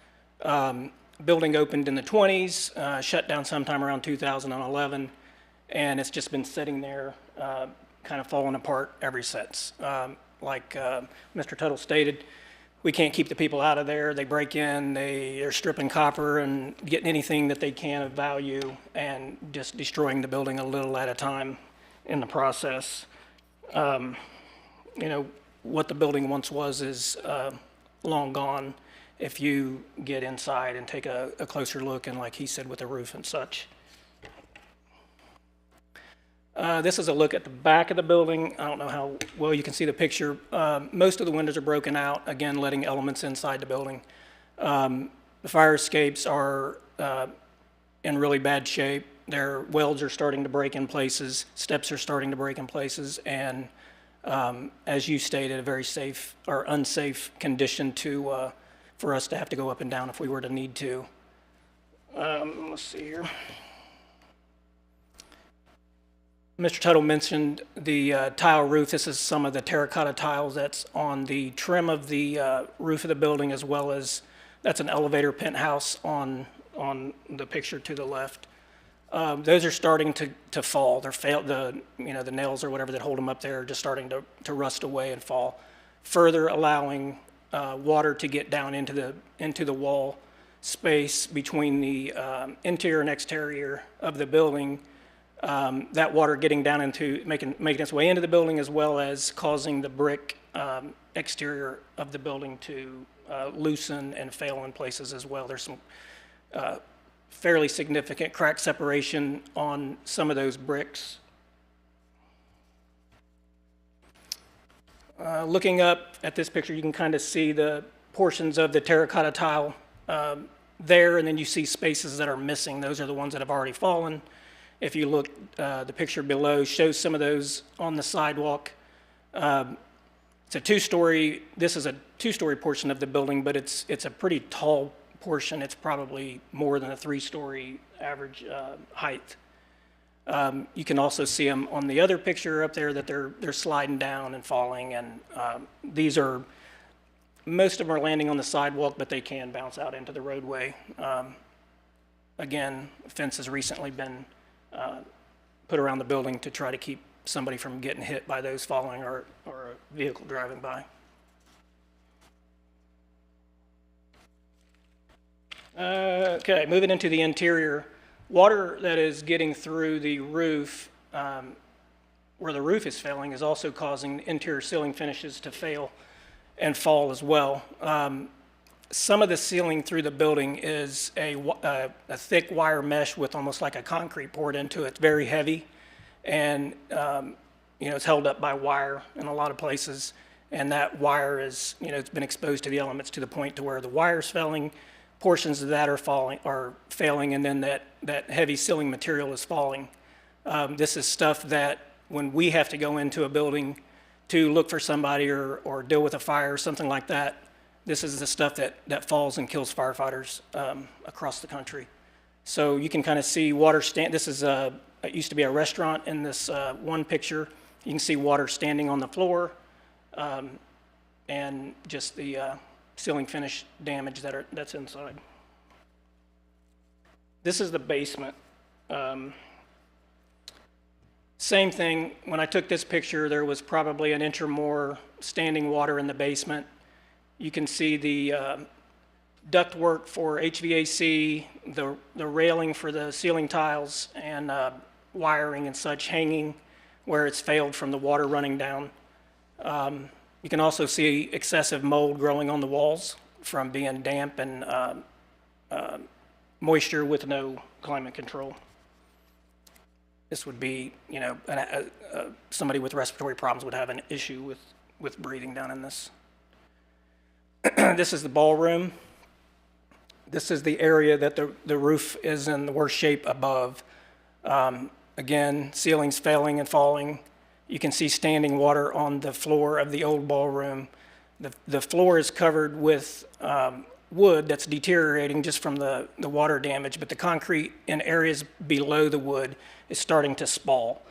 Building opened in the 20s, shut down sometime around 2011, and it's just been sitting there, kind of falling apart ever since. Like Mr. Tuttle stated, we can't keep the people out of there. They break in, they're stripping copper and getting anything that they can of value and just destroying the building a little at a time in the process. You know, what the building once was is long gone if you get inside and take a closer look, and like he said, with the roof and such. This is a look at the back of the building. I don't know how well you can see the picture. Most of the windows are broken out, again, letting elements inside the building. The fire escapes are in really bad shape. Their welds are starting to break in places, steps are starting to break in places, and as you stated, a very safe or unsafe condition for us to have to go up and down if we were to need to. Let's see here. Mr. Tuttle mentioned the tile roof. This is some of the terracotta tiles that's on the trim of the roof of the building, as well as That's an elevator penthouse on the picture to the left. Those are starting to fall. The nails or whatever that hold them up there are just starting to rust away and fall, further allowing water to get down into the wall space between the interior and exterior of the building. That water getting down into making its way into the building, as well as causing the brick exterior of the building to loosen and fail in places as well. There's some fairly significant crack separation on some of those bricks. Looking up at this picture, you can kind of see the portions of the terracotta tile there, and then you see spaces that are missing. Those are the ones that have already fallen. If you look, the picture below shows some of those on the sidewalk. It's a two-story, this is a two-story portion of the building, but it's a pretty tall portion. It's probably more than a three-story average height. You can also see them on the other picture up there that they're sliding down and falling, and most of them are landing on the sidewalk, but they can bounce out into the roadway. Again, a fence has recently been put around the building to try to keep somebody from getting hit by those falling or a vehicle driving by. Okay, moving into the interior. Water that is getting through the roof, where the roof is failing, is also causing interior ceiling finishes to fail and fall as well. Some of the ceiling through the building is a thick wire mesh with almost like a concrete poured into it. It's very heavy, and it's held up by wire in a lot of places. And that wire is, it's been exposed to the elements to the point to where the wire's failing, portions of that are failing, and then that heavy ceiling material is falling. This is stuff that when we have to go into a building to look for somebody or deal with a fire or something like that, this is the stuff that falls and kills firefighters across the country. So you can kind of see water this is it used to be a restaurant in this one picture. You can see water standing on the floor and just the ceiling finish damage that's inside. This is the basement. Same thing, when I took this picture, there was probably an inch or more standing water in the basement. You can see the ductwork for HVAC, the railing for the ceiling tiles, and wiring and such hanging where it's failed from the water running down. You can also see excessive mold growing on the walls from being damp and moisture with no climate control. This would be, somebody with respiratory problems would have an issue with breathing down in this. This is the ballroom. This is the area that the roof is in the worst shape above. Again, ceilings failing and falling. You can see standing water on the floor of the old ballroom. The floor is covered with wood that's deteriorating just from the water damage, but the concrete in areas below the wood is starting to spall.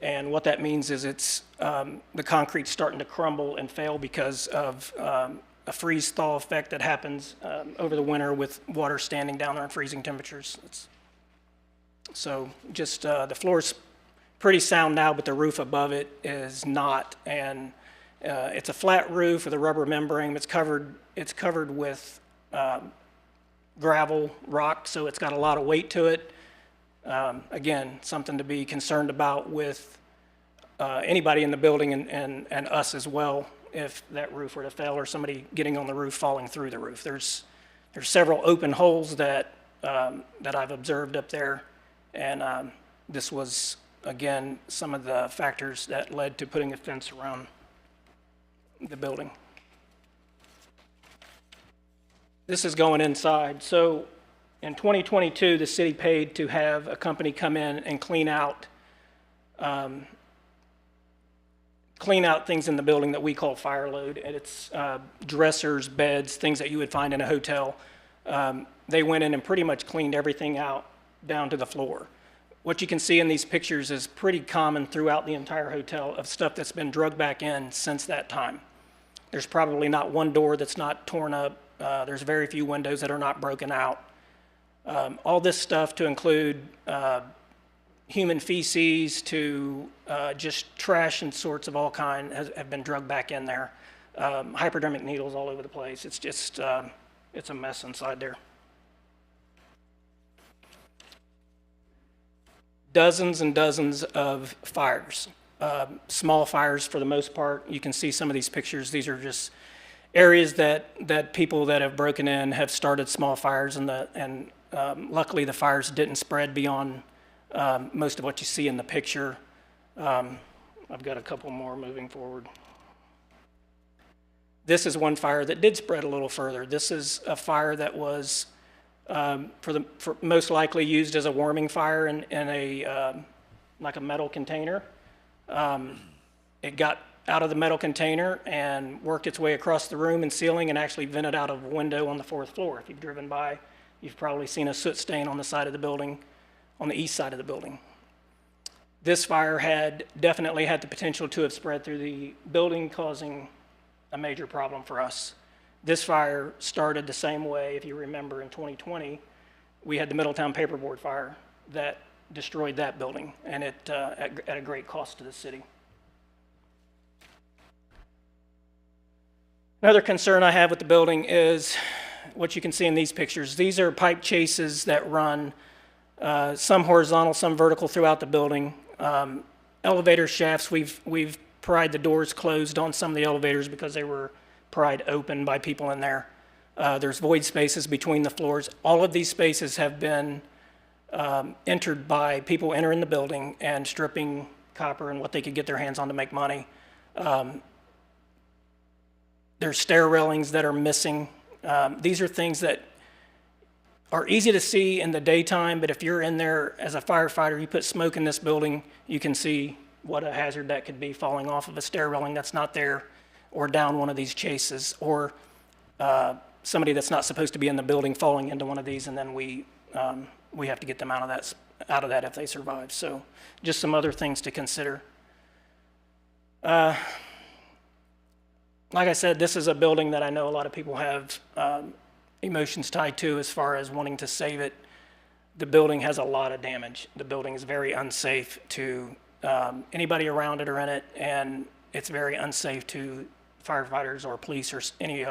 And what that means is the concrete's starting to crumble and fail because of a freeze-thaw effect that happens over the winter with water standing down there in freezing temperatures. So just the floor's pretty sound now, but the roof above it is not. And it's a flat roof with a rubber membrane. It's covered with gravel, rock, so it's got a lot of weight to it. Again, something to be concerned about with anybody in the building and us as well, if that roof were to fail or somebody getting on the roof falling through the roof. There's several open holes that I've observed up there, and this was, again, some of the factors that led to putting a fence around the building. This is going inside. So in 2022, the city paid to have a company come in and clean out things in the building that we call fire load. And it's dressers, beds, things that you would find in a hotel. They went in and pretty much cleaned everything out down to the floor. What you can see in these pictures is pretty common throughout the entire hotel of stuff that's been drugged back in since that time. There's probably not one door that's not torn up There's very few windows that are not broken out. All this stuff to include human feces to just trash and sorts of all kind have been drugged back in there. Hypodermic needles all over the place. It's just, it's a mess inside there. Dozens and dozens of fires. Small fires for the most part. You can see some of these pictures. These are just areas that people that have broken in have started small fires, and luckily the fires didn't spread beyond most of what you see in the picture. I've got a couple more moving forward. This is one fire that did spread a little further. This is a fire that was for most likely used as a warming fire in a like a metal container. It got out of the metal container and worked its way across the room and ceiling and actually vented out of a window on the 4th floor. If you've driven by, you've probably seen a soot stain on the side of the building, on the east side of the building. This fire had definitely had the potential to have spread through the building, causing a major problem for us. This fire started the same way. If you remember, in 2020, we had the Middletown paperboard fire that destroyed that building, and it at a great cost to the city. Another concern I have with the building is what you can see in these pictures. These are pipe chases that run some horizontal, some vertical throughout the building. Elevator shafts, we've pried the doors closed on some of the elevators because they were pried open by people in there. There's void spaces between the floors. All of these spaces have been entered by people entering the building and stripping copper and what they could get their hands on to make money. There's stair railings that are missing. These are things that are easy to see in the daytime, but if you're in there as a firefighter, you put smoke in this building, you can see what a hazard that could be, falling off of a stair railing that's not there, or down one of these chases, or somebody that's not supposed to be in the building falling into one of these, and then we have to get them out of that if they survive. So just some other things to consider. Like I said, this is a building that I know a lot of people have emotions tied to as far as wanting to save it. The building has a lot of damage. The building is very unsafe to anybody around it or in it, and it's very unsafe to firefighters or police or any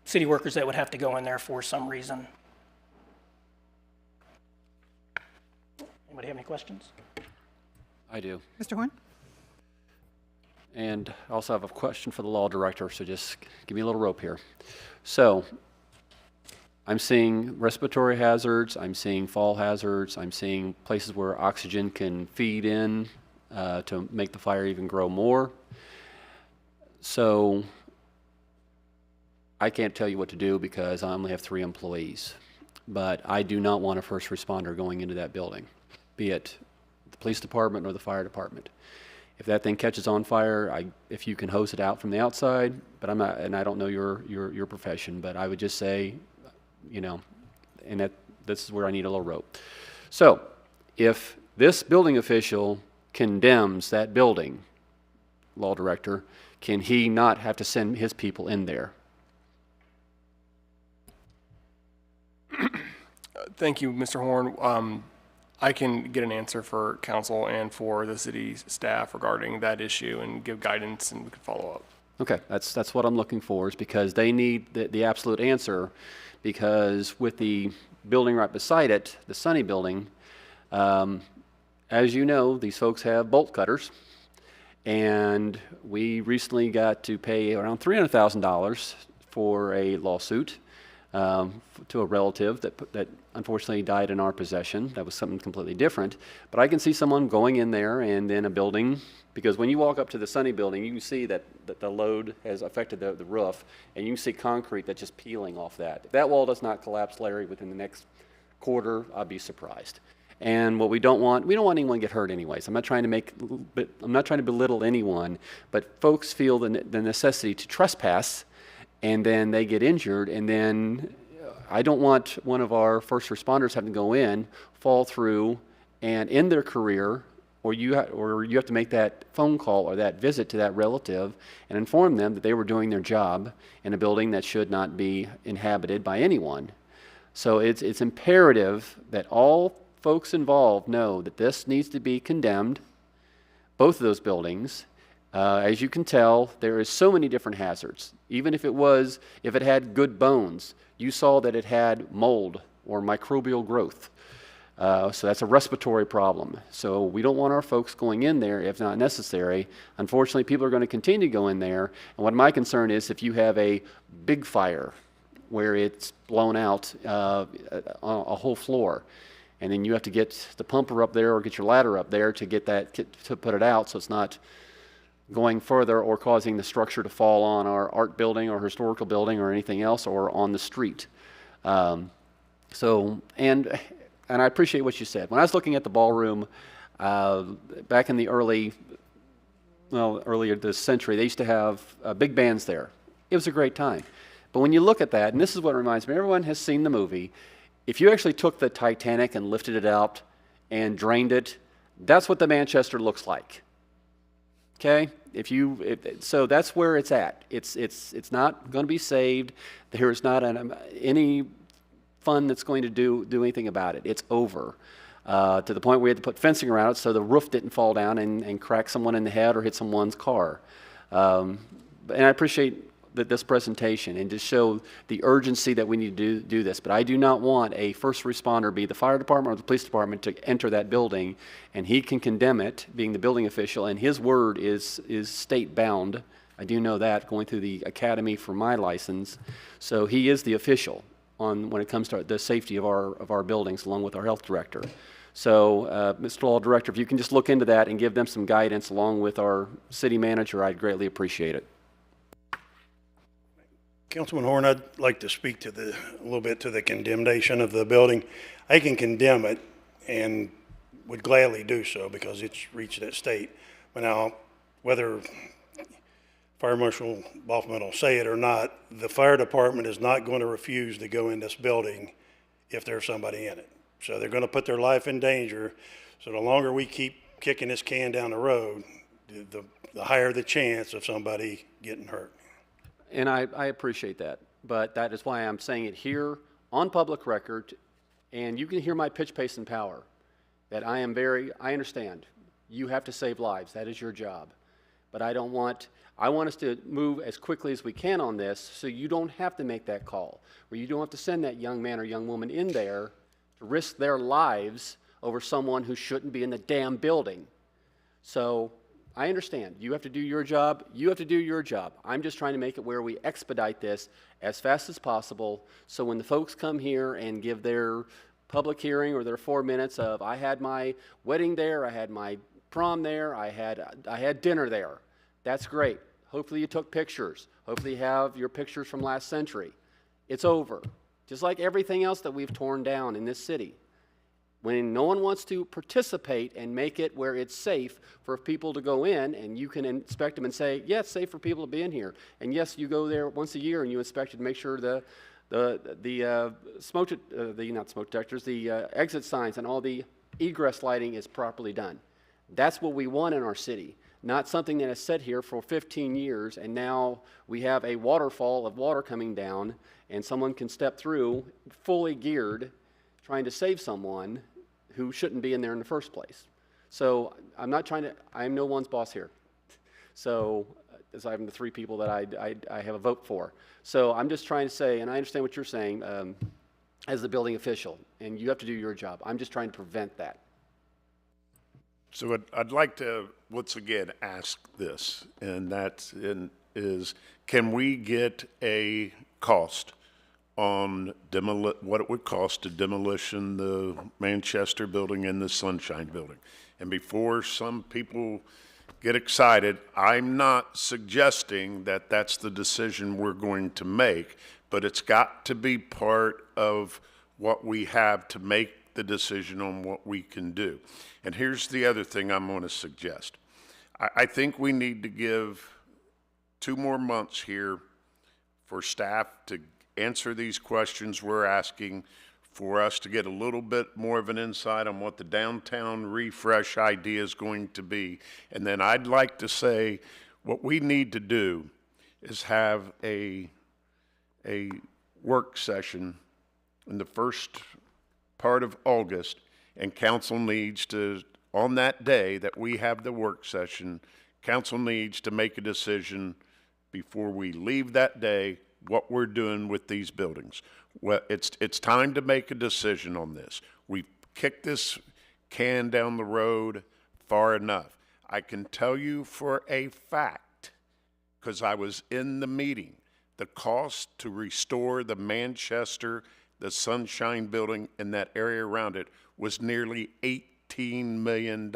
city workers that would have to go in there for some reason. Anybody have any questions? I do. Mr. Horn? And I also have a question for the law director, so just give me a little rope here. So I'm seeing respiratory hazards, I'm seeing fall hazards, I'm seeing places where oxygen can feed in to make the fire even grow more. So I can't tell you what to do because I only have 3 employees, but I do not want a first responder going into that building, be it the police department or the fire department. If that thing catches on fire, if you can hose it out from the outside, but I'm not, and I don't know your profession, but I would just say, you know, and this is where I need a little rope. So, if this building official condemns that building, law director, can he not have to send his people in there? Thank you, Mr. Horn. I can get an answer for council and for the city staff regarding that issue and give guidance, and we could follow up. Okay, that's what I'm looking for, is because they need the absolute answer, because with the building right beside it, the Sunny building, as you know, these folks have bolt cutters, and we recently got to pay around $300,000 for a lawsuit to a relative that unfortunately died in our possession. That was something completely different. But I can see someone going in there and then a building, because when you walk up to the Sunny building, you can see that the load has affected the roof, and you can see concrete that's just peeling off that. If that wall does not collapse, Larry, within the next quarter, I'd be surprised. And what we don't want anyone to get hurt anyways. I'm not trying to belittle anyone, but folks feel the necessity to trespass, and then they get injured, and then I don't want one of our first responders having to go in, fall through, and end their career or you have to make that phone call or that visit to that relative and inform them that they were doing their job in a building that should not be inhabited by anyone. So it's imperative that all folks involved know that this needs to be condemned, both of those buildings. As you can tell, there is so many different hazards. Even if it had good bones, you saw that it had mold or microbial growth. So that's a respiratory problem. So we don't want our folks going in there if not necessary. Unfortunately, people are going to continue to go in there. And what my concern is, if you have a big fire where it's blown out a whole floor, and then you have to get the pumper up there or get your ladder up there to get that to put it out, so it's not going further or causing the structure to fall on our art building or historical building or anything else or on the street. And I appreciate what you said. When I was looking at the ballroom back in the earlier this century, they used to have big bands there. It was a great time. But when you look at that, and this is what reminds me, everyone has seen the movie, if you actually took the Titanic and lifted it out and drained it, that's what the Manchester looks like. Okay? So that's where it's at. It's not going to be saved. There is not any fund that's going to do anything about it. It's over. To the point where we had to put fencing around it so the roof didn't fall down and crack someone in the head or hit someone's car. And I appreciate this presentation and to show the urgency that we need to do this. But I do not want a first responder, be the fire department or the police department, to enter that building, and he can condemn it, being the building official, and his word is state bound. I do know that, going through the academy for my license. So he is the official when it comes to the safety of our buildings, along with our health director. So, Mr. Law Director, if you can just look into that and give them some guidance along with our city manager, I'd greatly appreciate it. Councilman Horn, I'd like to speak a little bit to the condemnation of the building. I can condemn it and would gladly do so because it's reached that state. But now, whether Fire Marshal Boffman will say it or not, the fire department is not going to refuse to go in this building if there's somebody in it. So they're going to put their life in danger. So the longer we keep kicking this can down the road, the higher the chance of somebody getting hurt. And I appreciate that, but that is why I'm saying it here on public record, and you can hear my pitch, pace, and power, that I understand. You have to save lives. That is your job. But I want us to move as quickly as we can on this so you don't have to make that call, where you don't have to send that young man or young woman in there to risk their lives over someone who shouldn't be in the damn building. So I understand. You have to do your job. You have to do your job. I'm just trying to make it where we expedite this as fast as possible so when the folks come here and give their public hearing or their 4 minutes of, I had my wedding there, I had my prom there, I had dinner there. That's great. Hopefully you took pictures. Hopefully you have your pictures from last century. It's over. Just like everything else that we've torn down in this city. When no one wants to participate and make it where it's safe for people to go in, and you can inspect them and say, yes, it's safe for people to be in here. And yes, you go there once a year and you inspect it to make sure the exit signs and all the egress lighting is properly done. That's what we want in our city, not something that has sat here for 15 years and now we have a waterfall of water coming down and someone can step through fully geared trying to save someone who shouldn't be in there in the first place. So I'm no one's boss here. So, as I'm the 3 people that I have a vote for. So I'm just trying to say, and I understand what you're saying as the building official, and you have to do your job. I'm just trying to prevent that. So I'd like to once again ask this, and that is, can we get a cost on what it would cost to demolition the Manchester building and the Sunshine building? And before some people get excited, I'm not suggesting that that's the decision we're going to make, but it's got to be part of what we have to make the decision on what we can do. And here's the other thing I'm going to suggest. I think we need to give 2 more months here for staff to answer these questions we're asking, for us to get a little bit more of an insight on what the downtown refresh idea is going to be. And then I'd like to say what we need to do is have a work session in the first part of August, and council needs to, on that day that we have the work session, council needs to make a decision before we leave that day what we're doing with these buildings. Well, it's time to make a decision on this. We've kicked this can down the road far enough. I can tell you for a fact, because I was in the meeting, the cost to restore the Manchester, the Sunshine Building, and that area around it was nearly $18 million.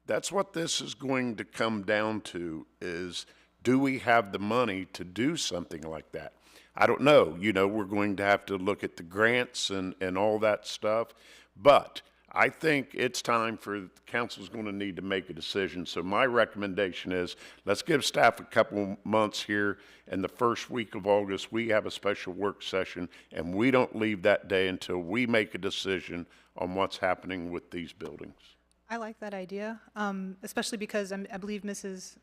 That's what this is going to come down to, is do we have the money to do something like that? I don't know. You know, we're going to have to look at the grants and all that stuff. But I think it's time for the council's going to need to make a decision. So my recommendation is let's give staff a couple months here. And the first week of August, we have a special work session, and we don't leave that day until we make a decision on what's happening with these buildings. I like that idea, especially because I believe Ms.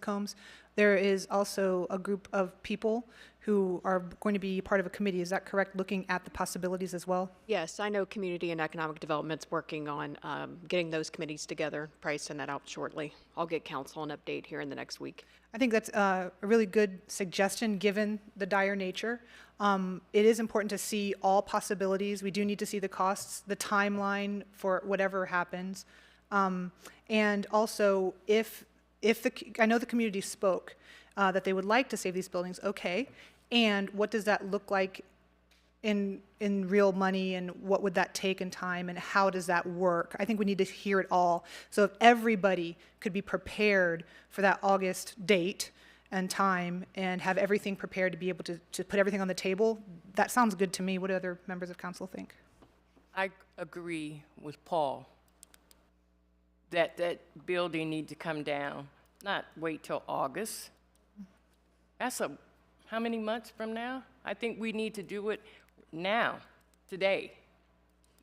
Combs, there is also a group of people who are going to be part of a committee. Is that correct? Looking at the possibilities as well? Yes, I know Community and Economic Development's working on getting those committees together. Probably send that out shortly. I'll get council an update here in the next week. I think that's a really good suggestion, given the dire nature. It is important to see all possibilities. We do need to see the costs, the timeline for whatever happens. And also, I know the community spoke that they would like to save these buildings, okay. And what does that look like in real money, and what would that take in time, and how does that work? I think we need to hear it all. So if everybody could be prepared for that August date and time and have everything prepared to be able to put everything on the table, that sounds good to me. What do other members of council think? I agree with Paul that that building need to come down, not wait till August. That's how many months from now? I think we need to do it now, today.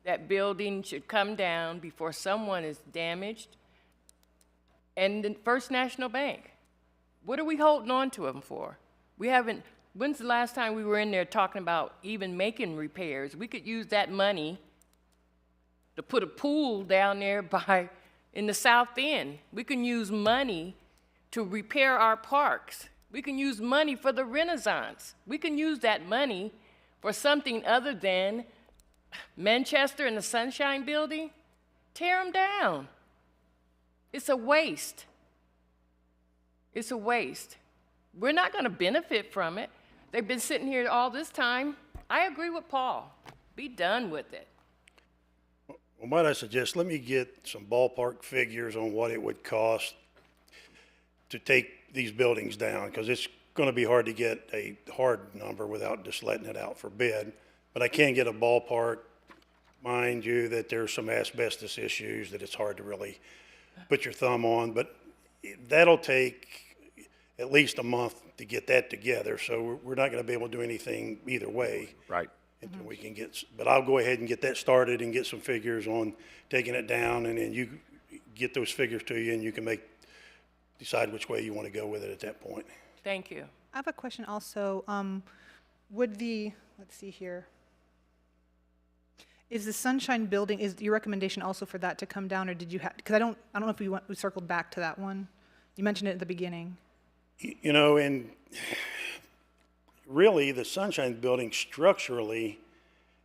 That building should come down before someone is damaged. And the First National Bank, what are we holding on to them for? We haven't, when's the last time we were in there talking about even making repairs? We could use that money to put a pool down there in the South End. We can use money to repair our parks. We can use money for the Renaissance. We can use that money for something other than Manchester and the Sunshine Building. Tear them down. It's a waste. It's a waste. We're not going to benefit from it. They've been sitting here all this time. I agree with Paul. Be done with it. Well, might I suggest, let me get some ballpark figures on what it would cost to take these buildings down, because it's going to be hard to get a hard number without just letting it out for bid. But I can get a ballpark. Mind you that there's some asbestos issues that it's hard to really put your thumb on, but that'll take at least a month to get that together. So we're not going to be able to do anything either way. Right. Until we can get, but I'll go ahead and get that started and get some figures on taking it down, and then you get those figures to you, and you can decide which way you want to go with it at that point. Thank you. I have a question also. Let's see here. Is the Sunshine Building, is your recommendation also for that to come down, or did you have, because I don't know if we circled back to that one. You mentioned it at the beginning. You know, and really the Sunshine Building structurally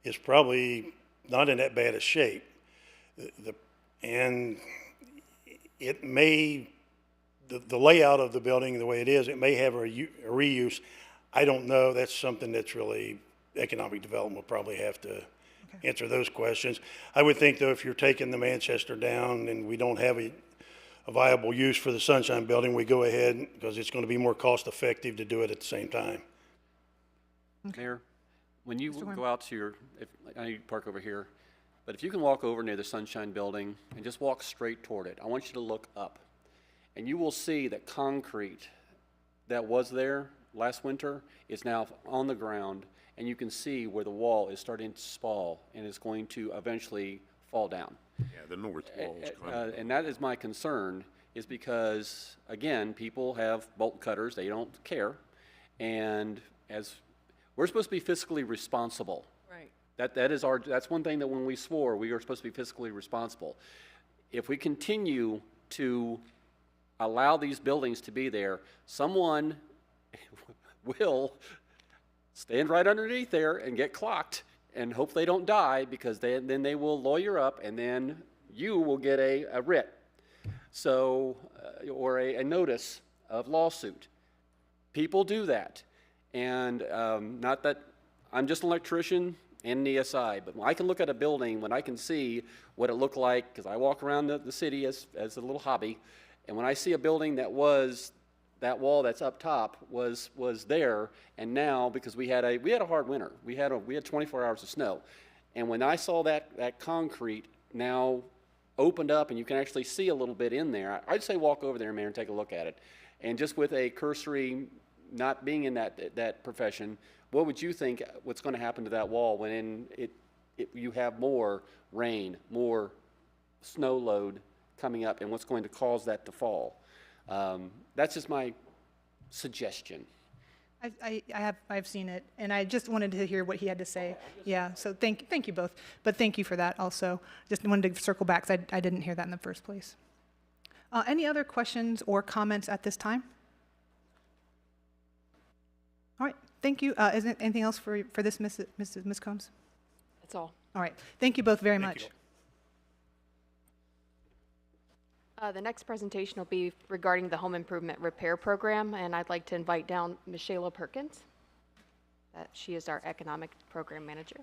is probably not in that bad a shape. And it may, the layout of the building, the way it is, it may have a reuse. I don't know. That's something that's really, economic development will probably have to answer those questions. I would think, though, if you're taking the Manchester down and we don't have a viable use for the Sunshine Building, we go ahead, because it's going to be more cost effective to do it at the same time. Okay. Mayor, when you go out to I know you park over here, but if you can walk over near the Sunshine Building and just walk straight toward it, I want you to look up. And you will see that concrete that was there last winter is now on the ground, and you can see where the wall is starting to spall and is going to eventually fall down. Yeah, the north wall is coming. And that is my concern, is because, again, people have bolt cutters, they don't care, and as, we're supposed to be fiscally responsible. Right. That's one thing that when we swore, we were supposed to be fiscally responsible. If we continue to allow these buildings to be there, someone will stand right underneath there and get clocked and hope they don't die, because then they will lawyer up, and then you will get a writ, so or a notice of lawsuit. People do that, and not that I'm just an electrician and an ESI, but when I can look at a building, when I can see what it looked like, because I walk around the city as a little hobby, and when I see a building that was, that wall that's up top was there, and now, because we had a hard winter, we had 24 hours of snow, and when I saw that concrete now opened up and you can actually see a little bit in there, I'd say walk over there, Mayor, and take a look at it. And just with a cursory, not being in that profession, what would you think what's going to happen to that wall when you have more rain, more snow load coming up, and what's going to cause that to fall? That's just my suggestion. I've seen it, and I just wanted to hear what he had to say. Yeah, so thank you both, but thank you for that also. Just wanted to circle back, because I didn't hear that in the first place. Any other questions or comments at this time? All right, thank you. Is there anything else for this, Ms. Combs? That's all. All right, thank you both very much. The next presentation will be regarding the home improvement repair program, and I'd like to invite down Ms. Shayla Perkins. She is our economic program manager.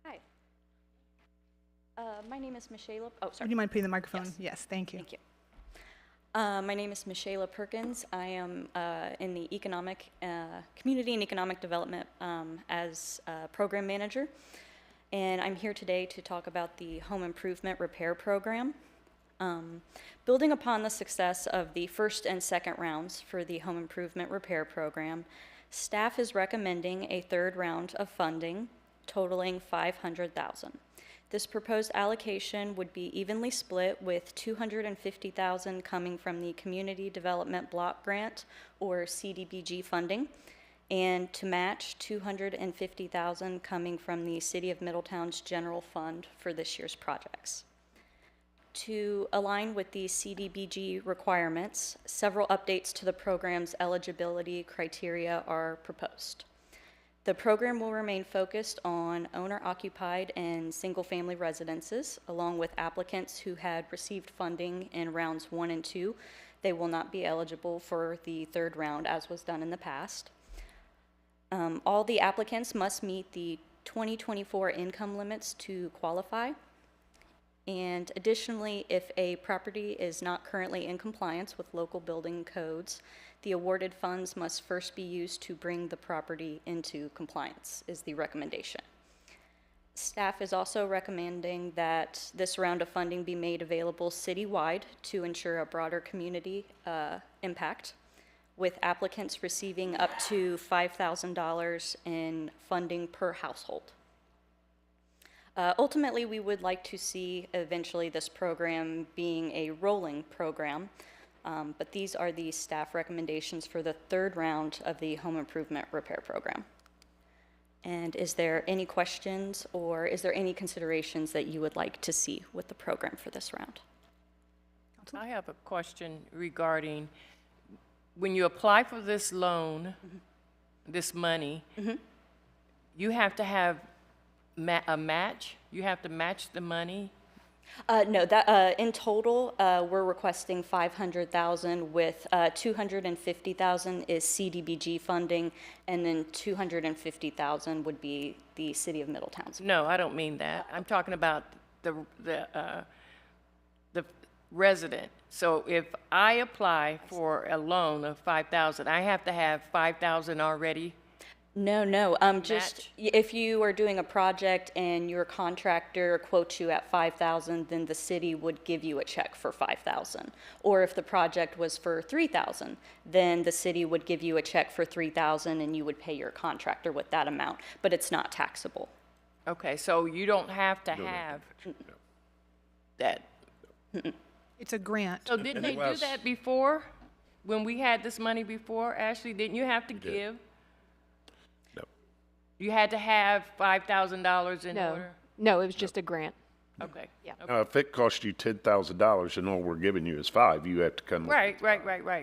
Hi. My name is Michelle. Oh, sorry. Would you mind putting the microphone? Yes, thank you. Thank you. My name is Michelle Perkins. I am in the community and economic development as program manager. And I'm here today to talk about the home improvement repair program. Building upon the success of the first and second rounds for the home improvement repair program, staff is recommending a third round of funding totaling $500,000. This proposed allocation would be evenly split, with $250,000 coming from the Community Development Block Grant, or CDBG funding, and to match $250,000 coming from the City of Middletown's general fund for this year's projects. To align with the CDBG requirements, several updates to the program's eligibility criteria are proposed. The program will remain focused on owner-occupied and single-family residences, along with applicants who had received funding in rounds 1 and 2. They will not be eligible for the third round, as was done in the past. All the applicants must meet the 2024 income limits to qualify. And additionally, if a property is not currently in compliance with local building codes, the awarded funds must first be used to bring the property into compliance, is the recommendation. Staff is also recommending that this round of funding be made available citywide to ensure a broader community impact, with applicants receiving up to $5,000 in funding per household. Ultimately, we would like to see eventually this program being a rolling program, but these are the staff recommendations for the third round of the home improvement repair program. And is there any questions, or is there any considerations that you would like to see with the program for this round? I have a question regarding when you apply for this loan, this money, you have to have a match? You have to match the money? No, that in total, we're requesting $500,000, with $250,000 is CDBG funding, and then $250,000 would be the City of Middletown's. No, I don't mean that. I'm talking about the resident. So if I apply for a loan of $5,000, I have to have $5,000 already? No, just if you are doing a project and your contractor quotes you at 5,000, then the city would give you a check for 5,000. Or if the project was for 3,000, then the city would give you a check for 3,000 and you would pay your contractor with that amount, but it's not taxable. Okay, so you don't have to have that. It's a grant. So didn't they do that before? When we had this money before, Ashley, didn't you have to give? No. You had to have $5,000 in order? No, it was just a grant. Okay. Yeah. If it costs you $10,000 and all we're giving you is $5,000, you have to come. Right.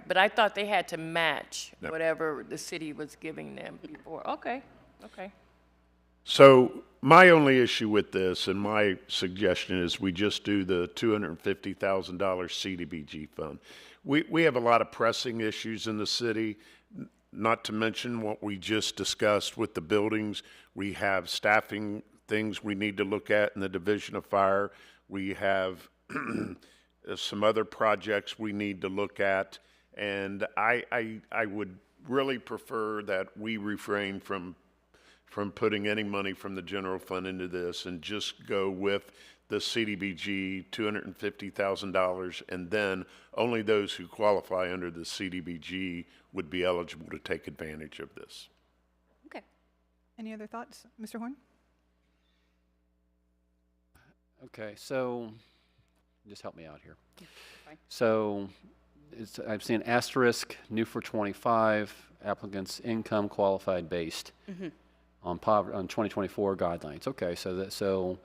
But I thought they had to match whatever the city was giving them before. Okay. So my only issue with this, and my suggestion is we just do the $250,000 CDBG fund. We have a lot of pressing issues in the city, not to mention what we just discussed with the buildings. We have staffing things we need to look at in the Division of Fire. We have some other projects we need to look at. And I would really prefer that we refrain from putting any money from the general fund into this and just go with the CDBG, $250,000, and then only those who qualify under the CDBG would be eligible to take advantage of this. Okay. Any other thoughts, Mr. Horn? Okay, so just help me out here. So I've seen asterisk, new for 25, applicants income qualified based on 2024 guidelines. Okay, so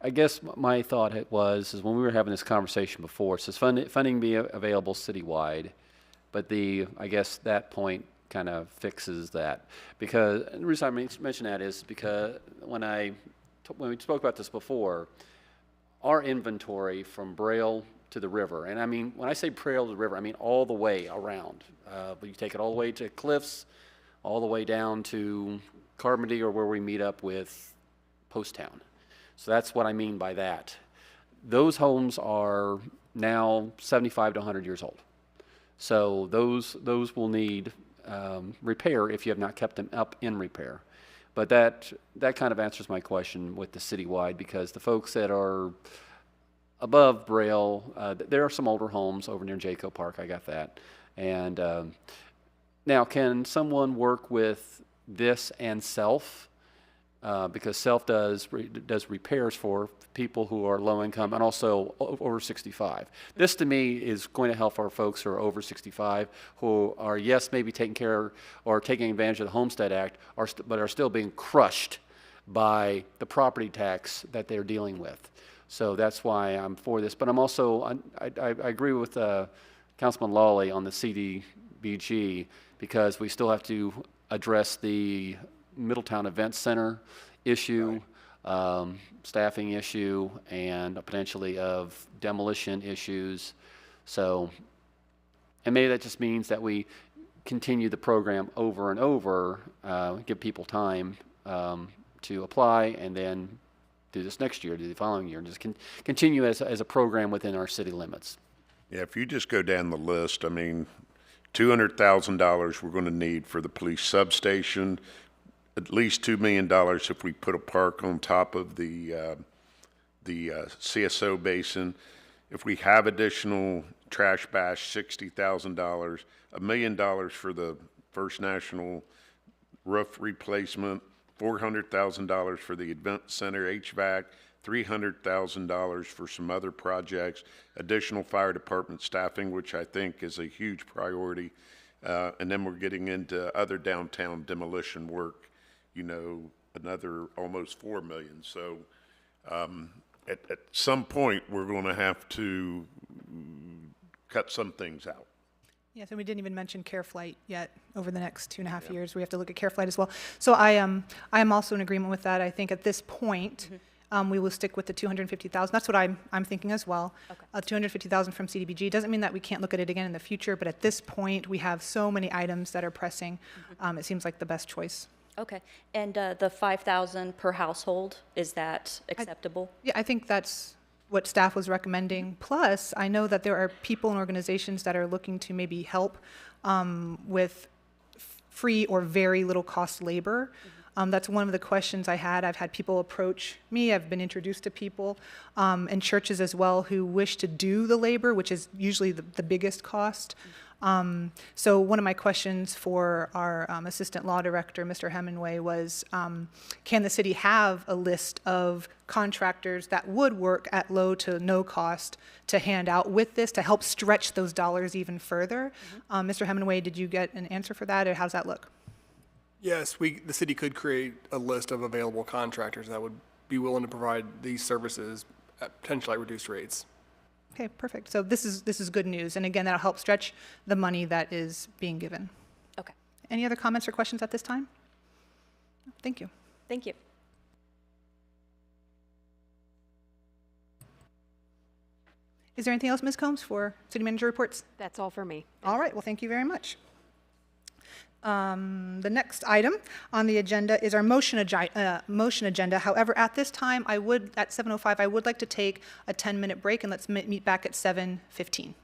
I guess my thought is when we were having this conversation before, it says funding be available citywide, but I guess that point kind of fixes that. Because the reason I mention that is because when we spoke about this before, our inventory from Braille to the river, and I mean, when I say Braille to the river, I mean all the way around. But you take it all the way to Cliffs, all the way down to Carmody, or where we meet up with Post Town. So that's what I mean by that. Those homes are now 75 to 100 years old. So those will need repair if you have not kept them up in repair. But that kind of answers my question with the citywide, because the folks that are above Braille, there are some older homes over near Jayco Park, I got that. And now, can someone work with this and self? Because self does repairs for people who are low income and also over 65. This to me is going to help our folks who are over 65, who are, yes, maybe taking care or taking advantage of the Homestead Act, but are still being crushed by the property tax that they're dealing with. So that's why I'm for this. But I'm also, I agree with Councilman Lawley on the CDBG, because we still have to address the Middletown Event Center issue, staffing issue, and potentially of demolition issues. So, and maybe that just means that we continue the program over and over, give people time to apply, and then do this next year, do the following year, and just continue as a program within our city limits. Yeah, if you just go down the list, I mean, $200,000 we're going to need for the police substation, at least $2 million if we put a park on top of the CSO basin. If we have additional trash bash, $60,000, $1 million for the First National roof replacement, $400,000 for the event center HVAC, $300,000 for some other projects, additional fire department staffing, which I think is a huge priority. And then we're getting into other downtown demolition work, you know, another almost $4 million. So at some point, we're going to have to cut some things out. Yes, and we didn't even mention Care Flight yet. Over the next 2.5 years, we have to look at Care Flight as well. So I am also in agreement with that. I think at this point, we will stick with the $250,000. That's what I'm thinking as well. Okay. $250,000 from CDBG doesn't mean that we can't look at it again in the future, but at this point, we have so many items that are pressing. It seems like the best choice. Okay, and the 5,000 per household, is that acceptable? Yeah, I think that's what staff was recommending. Plus, I know that there are people and organizations that are looking to maybe help with free or very little cost labor. That's one of the questions I had. I've had people approach me. I've been introduced to people and churches as well who wish to do the labor, which is usually the biggest cost. So one of my questions for our Assistant Law Director, Mr. Hemingway, was can the city have a list of contractors that would work at low to no cost to hand out with this to help stretch those dollars even further? Mr. Hemingway, did you get an answer for that, or how's that look? Yes, the city could create a list of available contractors that would be willing to provide these services at potentially reduced rates. Okay, perfect. So this is good news, and again, that'll help stretch the money that is being given. Okay. Any other comments or questions at this time? Thank you. Thank you. Is there anything else, Ms. Combs, for city manager reports? That's all for me. All right, well, thank you very much. The next item on the agenda is our motion agenda. However, at this time, at 7:05, I would like to take a 10-minute break, and let's meet back at 7:15.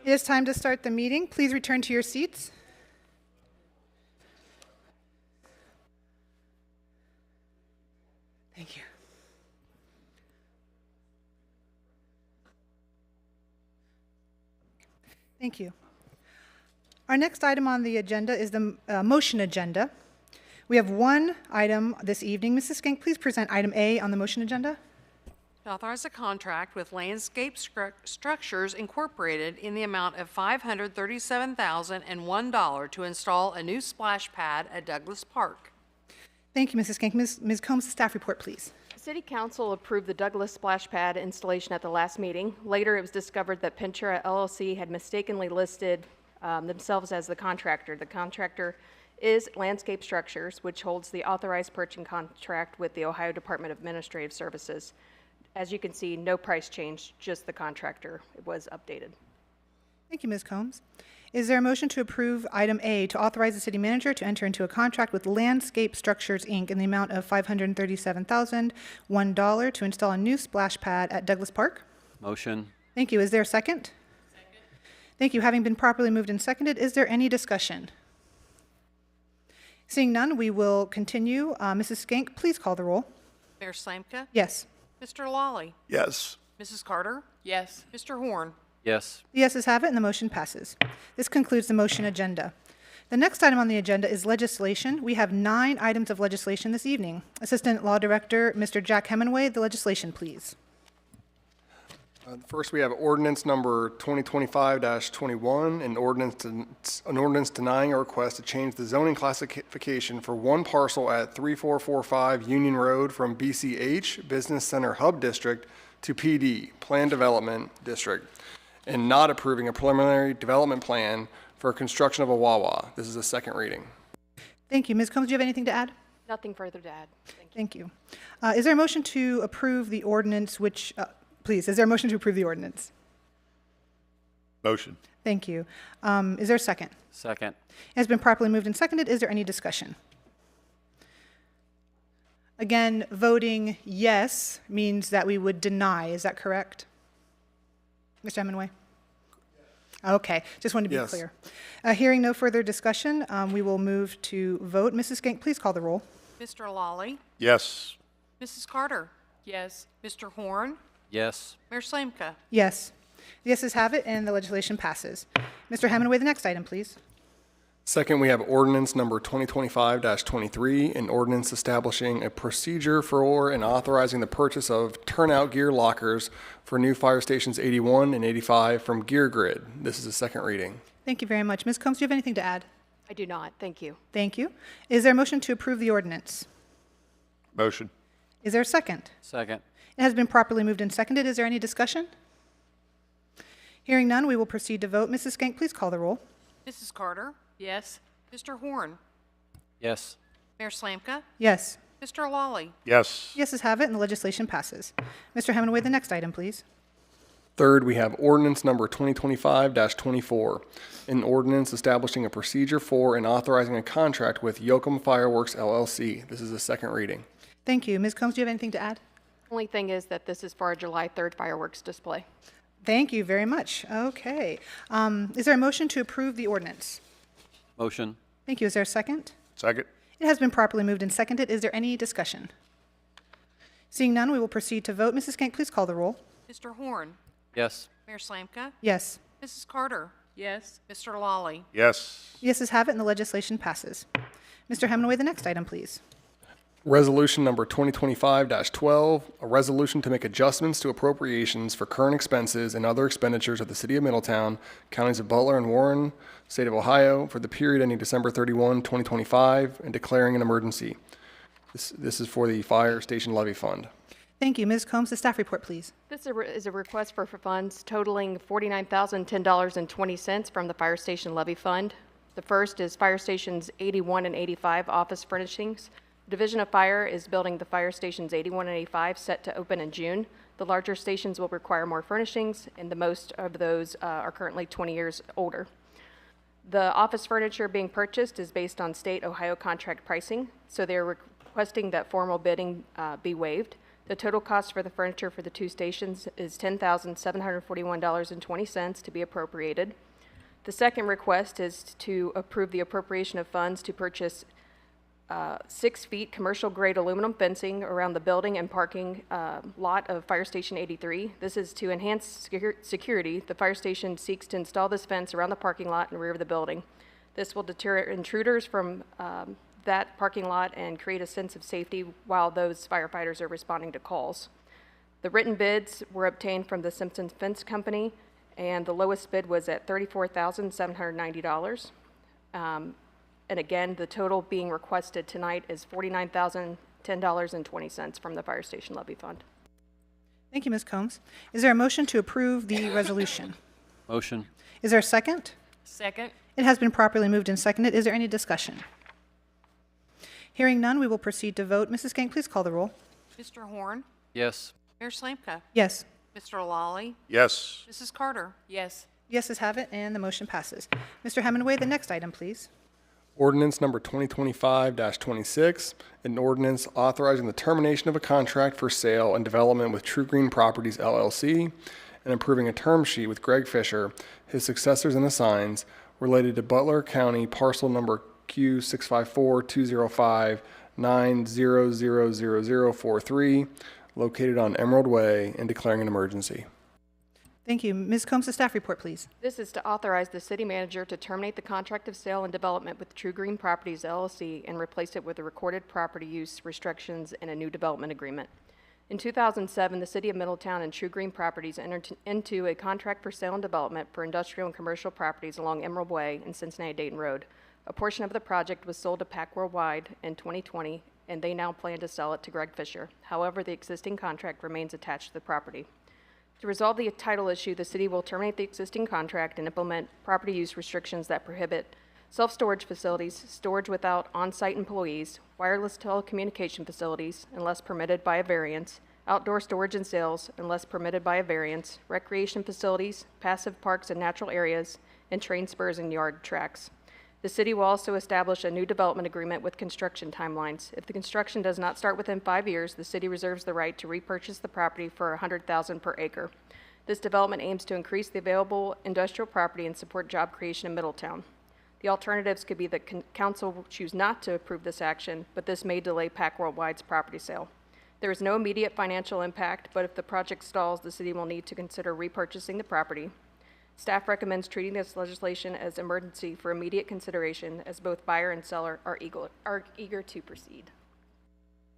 It is time to start the meeting. Please return to your seats. Thank you. Thank you. Our next item on the agenda is the motion agenda. We have one item this evening. Mrs. Skank, please present item A on the motion agenda. To authorize a contract with Landscape Structures Incorporated in the amount of $537,001 to install a new splash pad at Douglas Park. Thank you, Mrs. Skank. Ms. Combs, staff report, please. City Council approved the Douglas splash pad installation at the last meeting. Later, it was discovered that Pintura LLC had mistakenly listed themselves as the contractor. The contractor is Landscape Structures, which holds the authorized purchasing contract with the Ohio Department of Administrative Services. As you can see, no price change, just the contractor. It was updated. Thank you, Ms. Combs. Is there a motion to approve item A to authorize the city manager to enter into a contract with Landscape Structures, Inc. in the amount of $537,001 to install a new splash pad at Douglas Park? Motion. Thank you. Is there a second? Second. Thank you. Having been properly moved and seconded, is there any discussion? Seeing none, we will continue. Mrs. Skank, please call the roll. Mayor Slanka? Yes. Mr. Lawley? Yes. Mrs. Carter? Yes. Mr. Horn? Yes. The yeses have it, and the motion passes. This concludes the motion agenda. The next item on the agenda is legislation. We have 9 items of legislation this evening. Assistant Law Director, Mr. Jack Hemingway, the legislation, please. First, we have ordinance number 2025-21, an ordinance denying a request to change the zoning classification for one parcel at 3445 Union Road from BCH, Business Center Hub District, to PD, Plan Development District, and not approving a preliminary development plan for construction of a Wawa. This is a second reading. Thank you. Ms. Combs, do you have anything to add? Nothing further to add. Thank you. Is there a motion to approve the ordinance which... Please, is there a motion to approve the ordinance? Motion. Thank you. Is there a second? Second. It has been properly moved and seconded. Is there any discussion? Again, voting yes means that we would deny. Is that correct? Mr. Hemingway? Okay, just wanted to be clear. Hearing no further discussion, we will move to vote. Mrs. Skank, please call the roll. Mr. Lawley? Yes. Mrs. Carter? Yes. Mr. Horn? Yes. Mayor Slanka? Yes. The yeses have it, and the legislation passes. Mr. Hemingway, the next item, please. Second, we have ordinance number 2025-23, an ordinance establishing a procedure for and authorizing the purchase of turnout gear lockers for new fire stations 81 and 85 from Gear Grid. This is a second reading. Thank you very much. Ms. Combs, do you have anything to add? I do not. Thank you. Thank you. Is there a motion to approve the ordinance? Motion. Is there a second? Second. It has been properly moved and seconded. Is there any discussion? Hearing none, we will proceed to vote. Mrs. Skank, please call the roll. Mrs. Carter? Yes. Mr. Horn? Yes. Mayor Slanka? Yes. Mr. Lawley? Yes. Yeses have it, and the legislation passes. Mr. Hemingway, the next item, please. Third, we have ordinance number 2025-24, an ordinance establishing a procedure for and authorizing a contract with Yoakum Fireworks LLC. This is a second reading. Thank you. Ms. Combs, do you have anything to add? Only thing is that this is for our July 3rd fireworks display. Thank you very much. Okay. Is there a motion to approve the ordinance? Motion. Thank you. Is there a second? Second. It has been properly moved and seconded. Is there any discussion? Seeing none, we will proceed to vote. Mrs. Skank, please call the roll. Mr. Horn? Yes. Mayor Slanka? Yes. Mrs. Carter? Yes. Mr. Lawley? Yes. Yeses have it, and the legislation passes. Mr. Hemingway, the next item, please. Resolution number 2025-12, a resolution to make adjustments to appropriations for current expenses and other expenditures of the City of Middletown, counties of Butler and Warren, State of Ohio, for the period ending December 31, 2025, and declaring an emergency. This is for the Fire Station Levy Fund. Thank you. Ms. Combs, the staff report, please. This is a request for funds totaling $49,010.20 from the Fire Station Levy Fund. The first is Fire Stations 81 and 85 office furnishings. The Division of Fire is building the fire stations 81 and 85, set to open in June. The larger stations will require more furnishings, and the most of those are currently 20 years older. The office furniture being purchased is based on state Ohio contract pricing, so they're requesting that formal bidding be waived. The total cost for the furniture for the two stations is $10,741.20 to be appropriated. The second request is to approve the appropriation of funds to purchase 6 feet commercial-grade aluminum fencing around the building and parking lot of Fire Station 83. This is to enhance security. The fire station seeks to install this fence around the parking lot and rear of the building. This will deter intruders from that parking lot and create a sense of safety while those firefighters are responding to calls. The written bids were obtained from the Simpson Fence Company, and the lowest bid was at $34,790. And again, the total being requested tonight is $49,010.20 from the Fire Station Levy Fund. Thank you, Ms. Combs. Is there a motion to approve the resolution? Motion. Is there a second? Second. It has been properly moved and seconded. Is there any discussion? Hearing none, we will proceed to vote. Mrs. Gang, please call the roll. Mr. Horn. Yes. Mayor Slanka. Yes. Mr. Lawley. Yes. Mrs. Carter. Yes. Yeses have it, and the motion passes. Mr. Hemingway, the next item, please. Ordinance number 2025-26, an ordinance authorizing the termination of a contract for sale and development with True Green Properties LLC and approving a term sheet with Greg Fisher, his successors and assigns, related to Butler County parcel number Q654-205-9000043, located on Emerald Way, and declaring an emergency. Thank you. Ms. Combs, the staff report, please. This is to authorize the city manager to terminate the contract of sale and development with True Green Properties LLC and replace it with a recorded property use restrictions and a new development agreement. In 2007, the City of Middletown and True Green Properties entered into a contract for sale and development for industrial and commercial properties along Emerald Way and Cincinnati-Dayton Road. A portion of the project was sold to Pack Worldwide in 2020, and they now plan to sell it to Greg Fisher. However, the existing contract remains attached to the property. To resolve the title issue, the city will terminate the existing contract and implement property use restrictions that prohibit self-storage facilities, storage without on-site employees, wireless telecommunication facilities, unless permitted by a variance, outdoor storage and sales, unless permitted by a variance, recreation facilities, passive parks and natural areas, and train spurs and yard tracks. The city will also establish a new development agreement with construction timelines. If the construction does not start within 5 years, the city reserves the right to repurchase the property for $100,000 per acre. This development aims to increase the available industrial property and support job creation in Middletown. The alternatives could be that council will choose not to approve this action, but this may delay Pack Worldwide's property sale. There is no immediate financial impact, but if the project stalls, the city will need to consider repurchasing the property. Staff recommends treating this legislation as emergency for immediate consideration, as both buyer and seller are eager to proceed.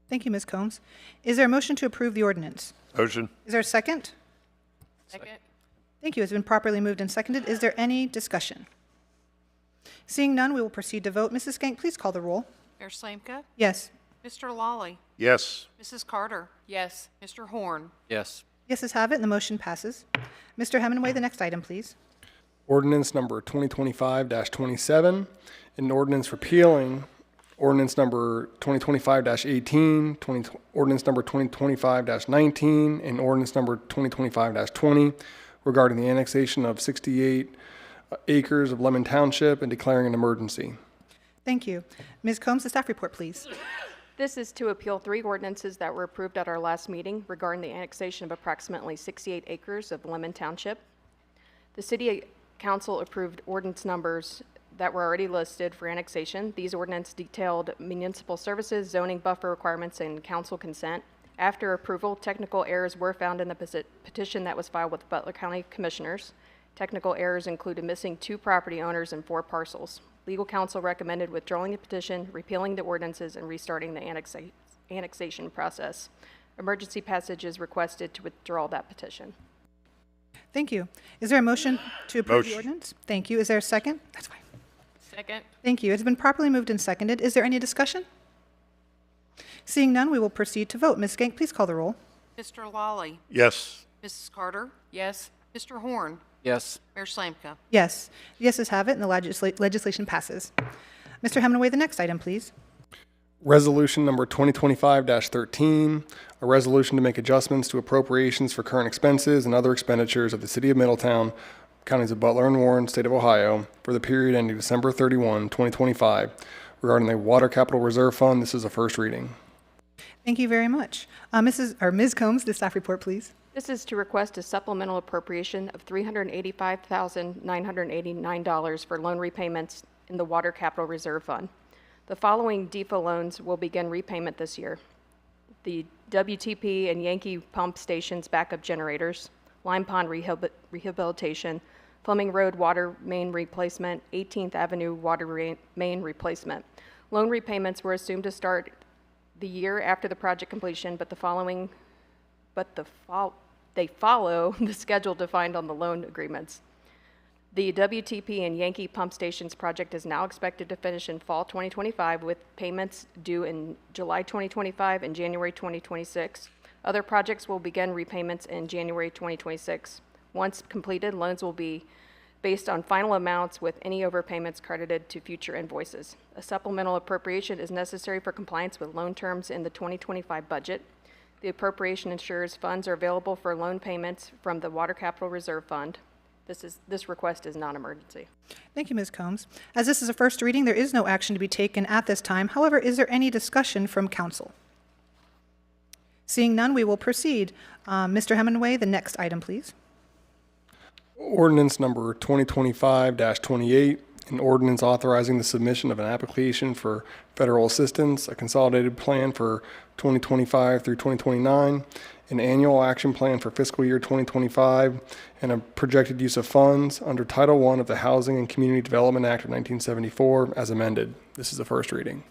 Thank you, Ms. Combs. Is there a motion to approve the ordinance? Motion. Is there a second? Second. Thank you. It's been properly moved and seconded. Is there any discussion? Seeing none, we will proceed to vote. Mrs. Skank, please call the roll. Mayor Slanka. Yes. Mr. Lawley. Yes. Mrs. Carter. Yes. Mr. Horn. Yes. Yeses have it, and the motion passes. Mr. Hemingway, the next item, please. Ordinance number 2025-27, an ordinance repealing ordinance number 2025-18, ordinance number 2025-19, and ordinance number 2025-20 regarding the annexation of 68 acres of Lemon Township and declaring an emergency. Thank you. Ms. Combs, the staff report, please. This is to appeal 3 ordinances that were approved at our last meeting regarding the annexation of approximately 68 acres of Lemon Township. The City Council approved ordinance numbers that were already listed for annexation. These ordinances detailed municipal services, zoning buffer requirements, and council consent. After approval, technical errors were found in the petition that was filed with Butler County Commissioners. Technical errors included missing 2 property owners and 4 parcels. Legal counsel recommended withdrawing the petition, repealing the ordinances, and restarting the annexation process. Emergency passage is requested to withdraw that petition. Thank you. Is there a motion to approve the Motion. ordinance? Thank you. Is there a second? That's fine. Second. Thank you. It's been properly moved and seconded. Is there any discussion? Seeing none, we will proceed to vote. Ms. Skank, please call the roll. Mr. Lawley. Yes. Mrs. Carter. Yes. Mr. Horn. Yes. Mayor Slanka. Yes. The yeses have it, and the legislation passes. Mr. Hemingway, the next item, please. Resolution number 2025-13, a resolution to make adjustments to appropriations for current expenses and other expenditures of the City of Middletown, counties of Butler and Warren, State of Ohio, for the period ending December 31, 2025, regarding the Water Capital Reserve Fund. This is a first reading. Thank you very much. Ms. Combs, the staff report, please. This is to request a supplemental appropriation of $385,989 for loan repayments in the Water Capital Reserve Fund. The following DEFA loans will begin repayment this year: the WTP and Yankee pump stations backup generators, Lime Pond rehabilitation, Fleming Road water main replacement, 18th Avenue water main replacement. Loan repayments were assumed to start the year after the project completion, they follow the schedule defined on the loan agreements. The WTP and Yankee pump stations project is now expected to finish in fall 2025, with payments due in July 2025 and January 2026. Other projects will begin repayments in January 2026. Once completed, loans will be based on final amounts, with any overpayments credited to future invoices. A supplemental appropriation is necessary for compliance with loan terms in the 2025 budget. The appropriation ensures funds are available for loan payments from the Water Capital Reserve Fund. This request is non-emergency. Thank you, Ms. Combs. As this is a first reading, there is no action to be taken at this time. However, is there any discussion from council? Seeing none, we will proceed. Mr. Hemingway, the next item, please. Ordinance number 2025-28, an ordinance authorizing the submission of an application for federal assistance, a consolidated plan for 2025 through 2029, an annual action plan for fiscal year 2025, and a projected use of funds under Title I of the Housing and Community Development Act of 1974 as amended. This is the first reading.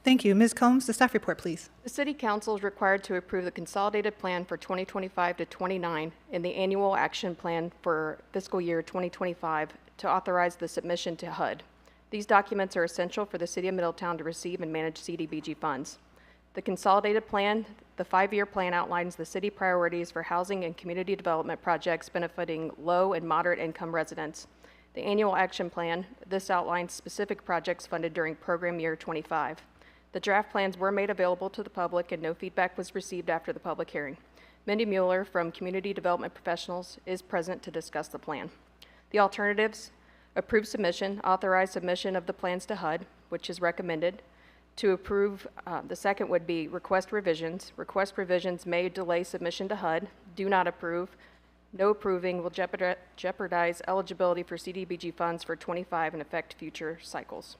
Thank you. Ms. Combs, the staff report, please. The City Council is required to approve the consolidated plan for 2025 to 29 and the annual action plan for fiscal year 2025 to authorize the submission to HUD. These documents are essential for the City of Middletown to receive and manage CDBG funds. The consolidated plan, the 5-year plan, outlines the city priorities for housing and community development projects benefiting low and moderate income residents. The annual action plan, this outlines specific projects funded during program year 25. The draft plans were made available to the public, and no feedback was received after the public hearing. Mindy Mueller from Community Development Professionals is present to discuss the plan. The alternatives: approve submission, authorize submission of the plans to HUD, which is recommended. To approve, the second would be request revisions. Request revisions may delay submission to HUD. Do not approve. No approving will jeopardize eligibility for CDBG funds for 25 and affect future cycles.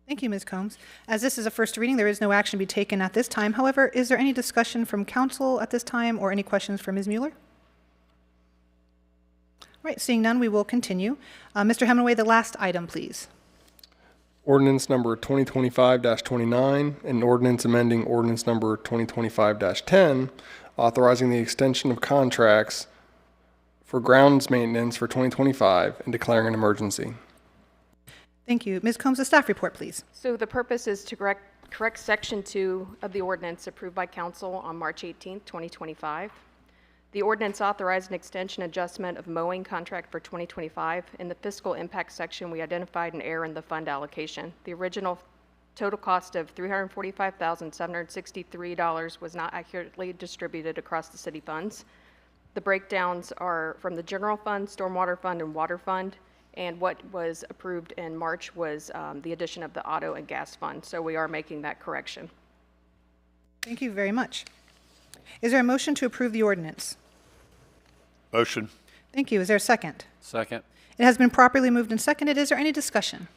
Thank you, Ms. Combs. As this is a first reading, there is no action to be taken at this time. However, is there any discussion from council at this time or any questions for Ms. Mueller? All right, seeing none, we will continue. Mr. Hemingway, the last item, please. Ordinance number 2025-29, an ordinance amending ordinance number 2025-10, authorizing the extension of contracts for grounds maintenance for 2025 and declaring an emergency. Thank you. Ms. Combs, the staff report, please. So the purpose is to correct Section 2 of the ordinance approved by council on March 18, 2025. The ordinance authorized an extension adjustment of mowing contract for 2025. In the fiscal impact section, we identified an error in the fund allocation. The original total cost of $345,763 was not accurately distributed across the city funds. The breakdowns are from the general fund, stormwater fund, and water fund. And what was approved in March was the addition of the auto and gas fund. So we are making that correction. Thank you very much. Is there a motion to approve the ordinance? Motion. Thank you. Is there a second? Second. It has been properly moved and seconded. Is there any discussion?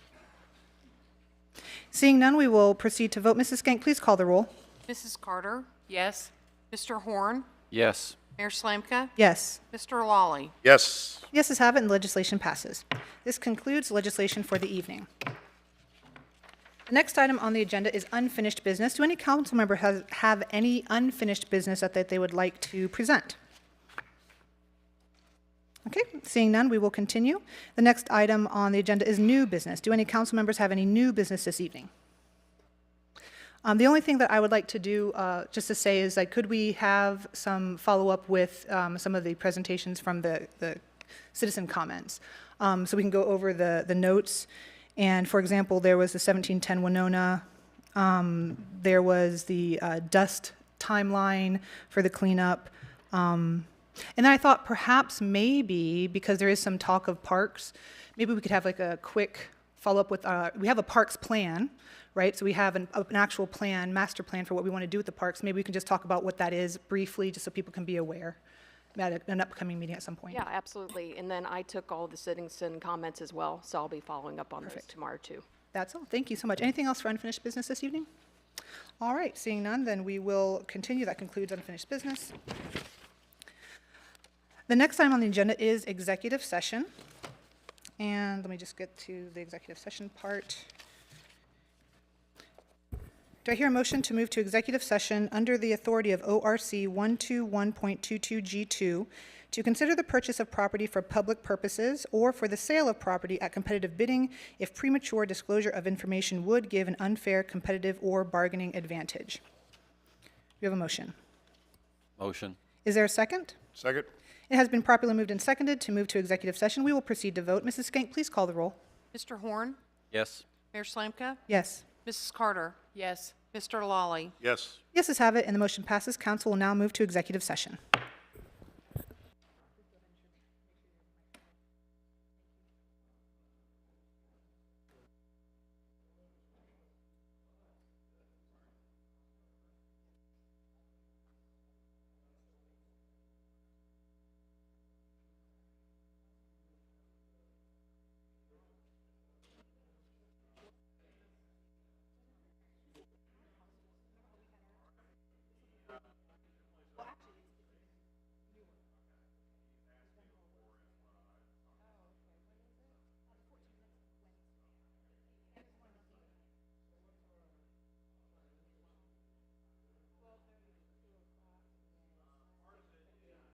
Seeing none, we will proceed to vote. Mrs. Skank, please call the roll. Mrs. Carter? Yes. Mr. Horn? Yes. Mayor Slamka? Yes. Mr. Lawley? Yes. Yeses have it, and legislation passes. This concludes legislation for the evening. The next item on the agenda is unfinished business. Do any council member have any unfinished business that they would like to present? Okay, seeing none, we will continue. The next item on the agenda is new business. Do any council members have any new business this evening? The only thing that I would like to do, just to say, is could we have some follow-up with some of the presentations from the citizen comments, so we can go over the notes. And for example, there was the 1710 Winona, there was the dust timeline for the cleanup, and then I thought perhaps maybe, because there is some talk of parks, maybe we could have a quick follow-up with, we have a parks plan right? So we have an actual plan, master plan for what we want to do with the parks. Maybe we can just talk about what that is briefly, just so people can be aware at an upcoming meeting at some point. Yeah, absolutely. And then I took all the citizen comments as well, so I'll be following up on those tomorrow too. That's all. Thank you so much. Anything else for unfinished business this evening? All right, seeing none, then we will continue. That concludes unfinished business. The next item on the agenda is executive session. And let me just get to the executive session part. Do I hear a motion to move to executive session under the authority of ORC 121.22G2 to consider the purchase of property for public purposes or for the sale of property at competitive bidding if premature disclosure of information would give an unfair competitive or bargaining advantage? Do you have a motion? Motion. Is there a second? Second. It has been properly moved and seconded to move to executive session. We will proceed to vote. Mrs. Skank, please call the roll. Mr. Horn? Yes. Mayor Slanka? Yes. Mrs. Carter? Yes. Mr. Lawley? Yes. Yeses have it, and the motion passes. Council will now move to executive session.